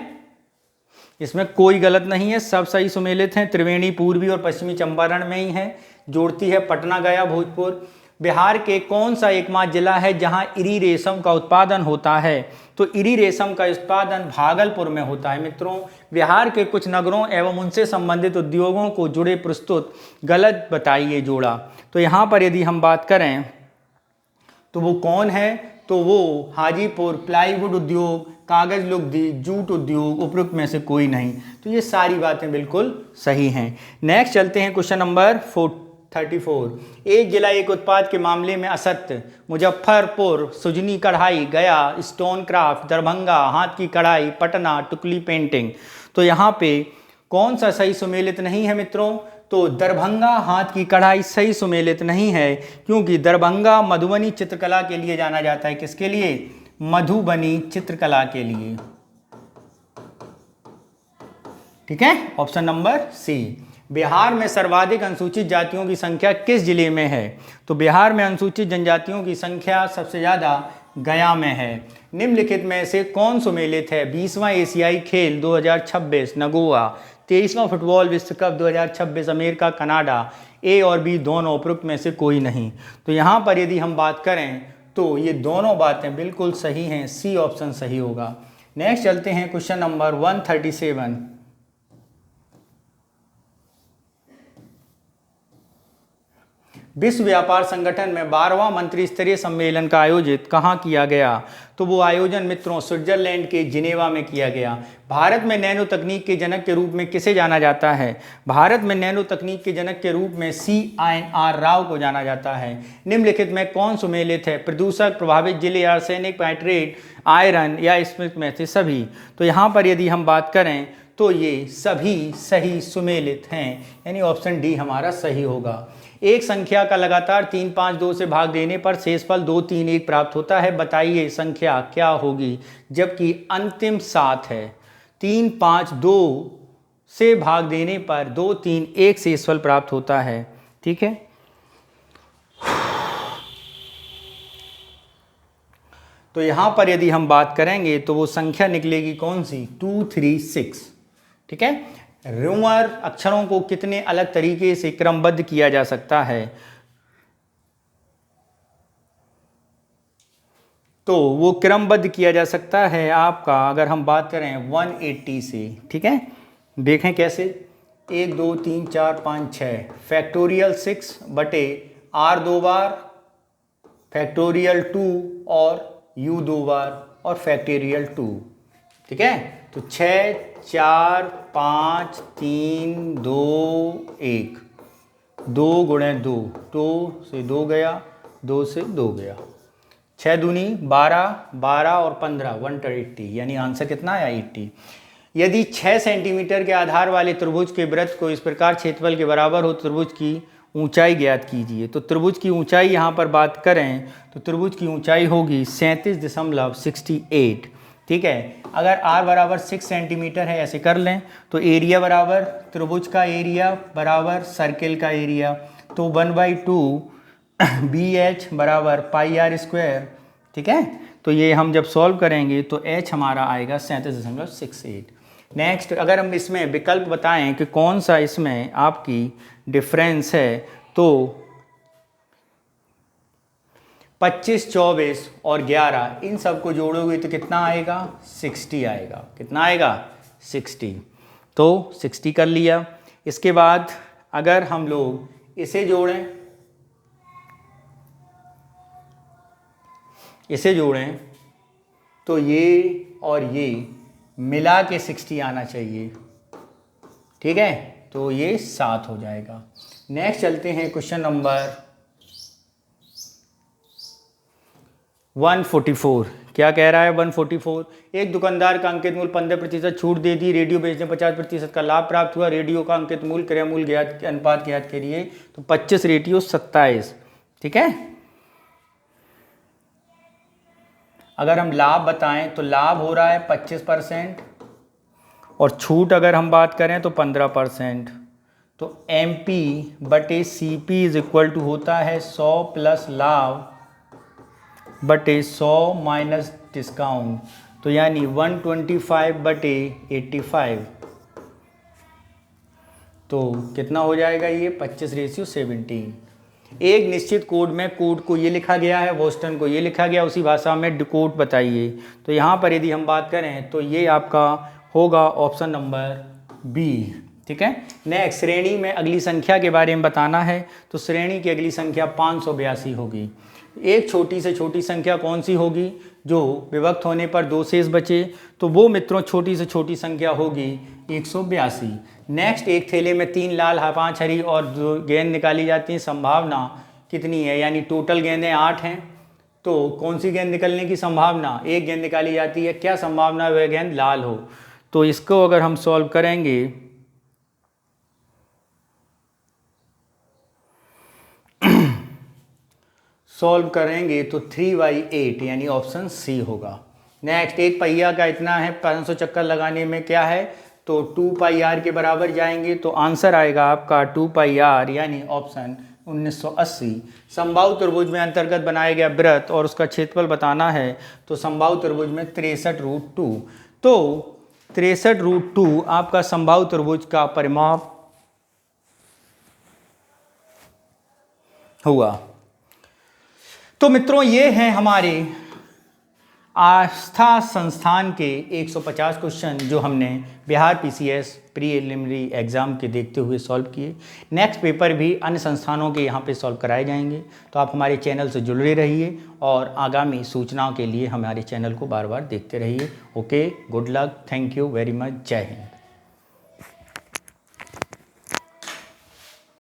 इसमें कोई गलत नहीं है, सब सही सुमेलित हैं। त्रिवेणी पूर्वी और पश्चिमी चंपारण में ही है, जोड़ती है पटना, गया, भोजपुर। बिहार के कौन सा एकमात्र जिला है जहां इरी रेशम का उत्पादन होता है? तो इरी रेशम का उत्पादन भागलपुर में होता है। मित्रों, बिहार के कुछ नगरों एवं उनसे संबंधित उद्योगों को जुड़े प्रस्तुत गलत बताइए जोड़ा। तो यहाँ पर यदि हम बात करें तो वो कौन है? तो वो हाजीपुर, प्लाईवुड उद्योग, कागज लुगदी, जूट उद्योग, उपरोक्त में से कोई नहीं। तो ये सारी बातें बिल्कुल सही हैं। नेक्स्ट चलते हैं क्वेश्चन नंबर 34। एक जिला एक उत्पाद के मामले में असत्य। मुजफ्फरपुर, सुजनी कढ़ाई, गया स्टोन क्राफ्ट, दरभंगा हाथ की कढ़ाई, पटना टुकली पेंटिंग। तो यहाँ पे कौन सा सही सुमेलित नहीं है मित्रों? तो दरभंगा हाथ की कढ़ाई सही सुमेलित नहीं है, क्योंकि दरभंगा मधुबनी चित्रकला के लिए जाना जाता है। किसके लिए? मधुबनी चित्रकला के लिए। ठीक है, ऑप्शन नंबर सी। बिहार में सर्वाधिक अनुसूचित जातियों की संख्या किस जिले में है? तो बिहार में अनुसूचित जनजातियों की संख्या सबसे ज़्यादा गया में है। निम्नलिखित में से कौन सुमेलित है? 20वां एशियाई खेल 2026 नगोआ, 23वां फुटबॉल विश्व कप 2026 अमेरिका कनाडा। ए और बी दोनों, उपरोक्त में से कोई नहीं। तो यहाँ पर यदि हम बात करें तो ये दोनों बातें बिल्कुल सही हैं, सी ऑप्शन सही होगा। नेक्स्ट चलते हैं क्वेश्चन नंबर 137। विश्व व्यापार संगठन में 12वां मंत्री स्तरीय सम्मेलन का आयोजित कहाँ किया गया? तो वो आयोजन मित्रों स्विट्जरलैंड के जिनेवा में किया गया। भारत में नैनो तकनीक के जनक के रूप में किसे जाना जाता है? भारत में नैनो तकनीक के जनक के रूप में CNR राव को जाना जाता है। निम्नलिखित में कौन सुमेलित है? प्रदूषक प्रभावित जिले, आर्सेनिक, नाइट्रेट, आयरन या इसमें से सभी। तो यहाँ पर यदि हम बात करें तो ये सभी सही सुमेलित हैं, यानी ऑप्शन डी हमारा सही होगा। एक संख्या का लगातार 3, 5, 2 से भाग देने पर शेषफल 2, 3, 1 प्राप्त होता है। बताइए संख्या क्या होगी जबकि अंतिम 7 है? 3, 5, 2 से भाग देने पर 2, 3, 1 शेषफल प्राप्त होता है। ठीक है, तो यहां पर यदि हम बात करेंगे तो वो संख्या निकलेगी कौन सी? 2, 3, 6। ठीक है, रोमन अक्षरों को कितने अलग तरीके से क्रमबद्ध किया जा सकता है? तो वो क्रमबद्ध किया जा सकता है आपका, अगर हम बात करें 180 से। ठीक है, देखें कैसे? 1, 2, 3, 4, 5, 6 फैक्टोरियल 6 बटे R 2 बार, फैक्टोरियल 2 और U 2 बार और फैक्टोरियल 2। ठीक है, तो 6, 4, 5, 3, 2, 1, 2 गुणे 2, 2 से 2 गया, 2 से 2 गया, 6 दूनी 12, 12 और 15 180, यानी आंसर कितना आया? 80। यदि 6 सेंटीमीटर के आधार वाले त्रिभुज के वृत्त को इस प्रकार क्षेत्रफल के बराबर हो, त्रिभुज की ऊंचाई ज्ञात कीजिए। तो त्रिभुज की ऊंचाई यहाँ पर बात करें तो त्रिभुज की ऊंचाई होगी 37.68। ठीक है, अगर r बराबर 6 सेंटीमीटर है, ऐसे कर लें, तो एरिया बराबर त्रिभुज का एरिया बराबर सर्किल का एरिया, तो 1/2 BH बराबर πr²। ठीक है, तो ये हम जब सॉल्व करेंगे तो h हमारा आएगा 37.68। नेक्स्ट, अगर हम इसमें विकल्प बताएं कि कौन सा इसमें आपकी डिफरेंस है, तो 25, 24 और 11 इन सब को जोड़ोगे तो कितना आएगा? 60 आएगा। कितना आएगा? 60। तो 60 कर लिया। इसके बाद अगर हम लोग इसे जोड़ें, तो ये और ये मिला के 60 आना चाहिए। ठीक है, तो ये 7 हो जाएगा। नेक्स्ट चलते हैं क्वेश्चन नंबर 144। क्या कह रहा है 144? एक दुकानदार का अंकित मूल्य 15% छूट दे दी, रेडियो बेचने 50% का लाभ प्राप्त हुआ। रेडियो का अंकित मूल्य क्रय मूल्य ज्ञात अनुपात ज्ञात करिए। तो 25:27। ठीक है, अगर हम लाभ बताएं तो लाभ हो रहा है 25% और छूट अगर हम बात करें तो 15%। तो MP/CP इज इक्वल टू होता है 100 प्लस लाभ बटे 100 माइनस डिस्काउंट, तो यानी 125/85। तो कितना हो जाएगा ये? 25:17। एक निश्चित कोड में कोड को ये लिखा गया है, बोस्टन को ये लिखा गया, उसी भाषा में डिकोड बताइए। तो यहाँ पर यदि हम बात करें तो ये आपका होगा ऑप्शन नंबर बी। ठीक है, नेक्स्ट, श्रेणी में अगली संख्या के बारे में बताना है। तो श्रेणी की अगली संख्या 582 होगी। एक छोटी से छोटी संख्या कौन सी होगी जो विभक्त होने पर 2 शेष बचे, तो वो मित्रों छोटी से छोटी संख्या होगी 182। नेक्स्ट, एक थैले में 3 लाल 5 हरी और 2 गेंद निकाली जाती हैं, संभावना कितनी है, यानी टोटल गेंदें 8 हैं, तो कौन सी गेंद निकलने की संभावना, एक गेंद निकाली जाती है, क्या संभावना वह गेंद लाल हो। तो इसको अगर हम सॉल्व करेंगे तो 3/8 यानी ऑप्शन सी होगा। नेक्स्ट, एक पहिया का इतना है 500 चक्कर लगाने में क्या है, तो 2πr के बराबर जाएंगे, तो आंसर आएगा आपका 2πr यानी ऑप्शन 1980। समबाहु त्रिभुज में अंतर्गत बनाया गया वृत्त और उसका क्षेत्रफल बताना है, तो समबाहु त्रिभुज में 63√2, तो 63√2 आपका समबाहु त्रिभुज का परिमाप हुआ। तो मित्रों, ये हैं हमारे आस्था संस्थान के 150 क्वेश्चन जो हमने बिहार पीसीएस प्रीलिमिनरी एग्ज़ाम के देखते हुए सॉल्व किए। नेक्स्ट पेपर भी अन्य संस्थानों के यहाँ पे सॉल्व कराए जाएंगे, तो आप हमारे चैनल से जुड़े रहिए और आगामी सूचनाओं के लिए हमारे चैनल को बार बार देखते रहिए। Okay, good luck, thank you very much, जय हिंद।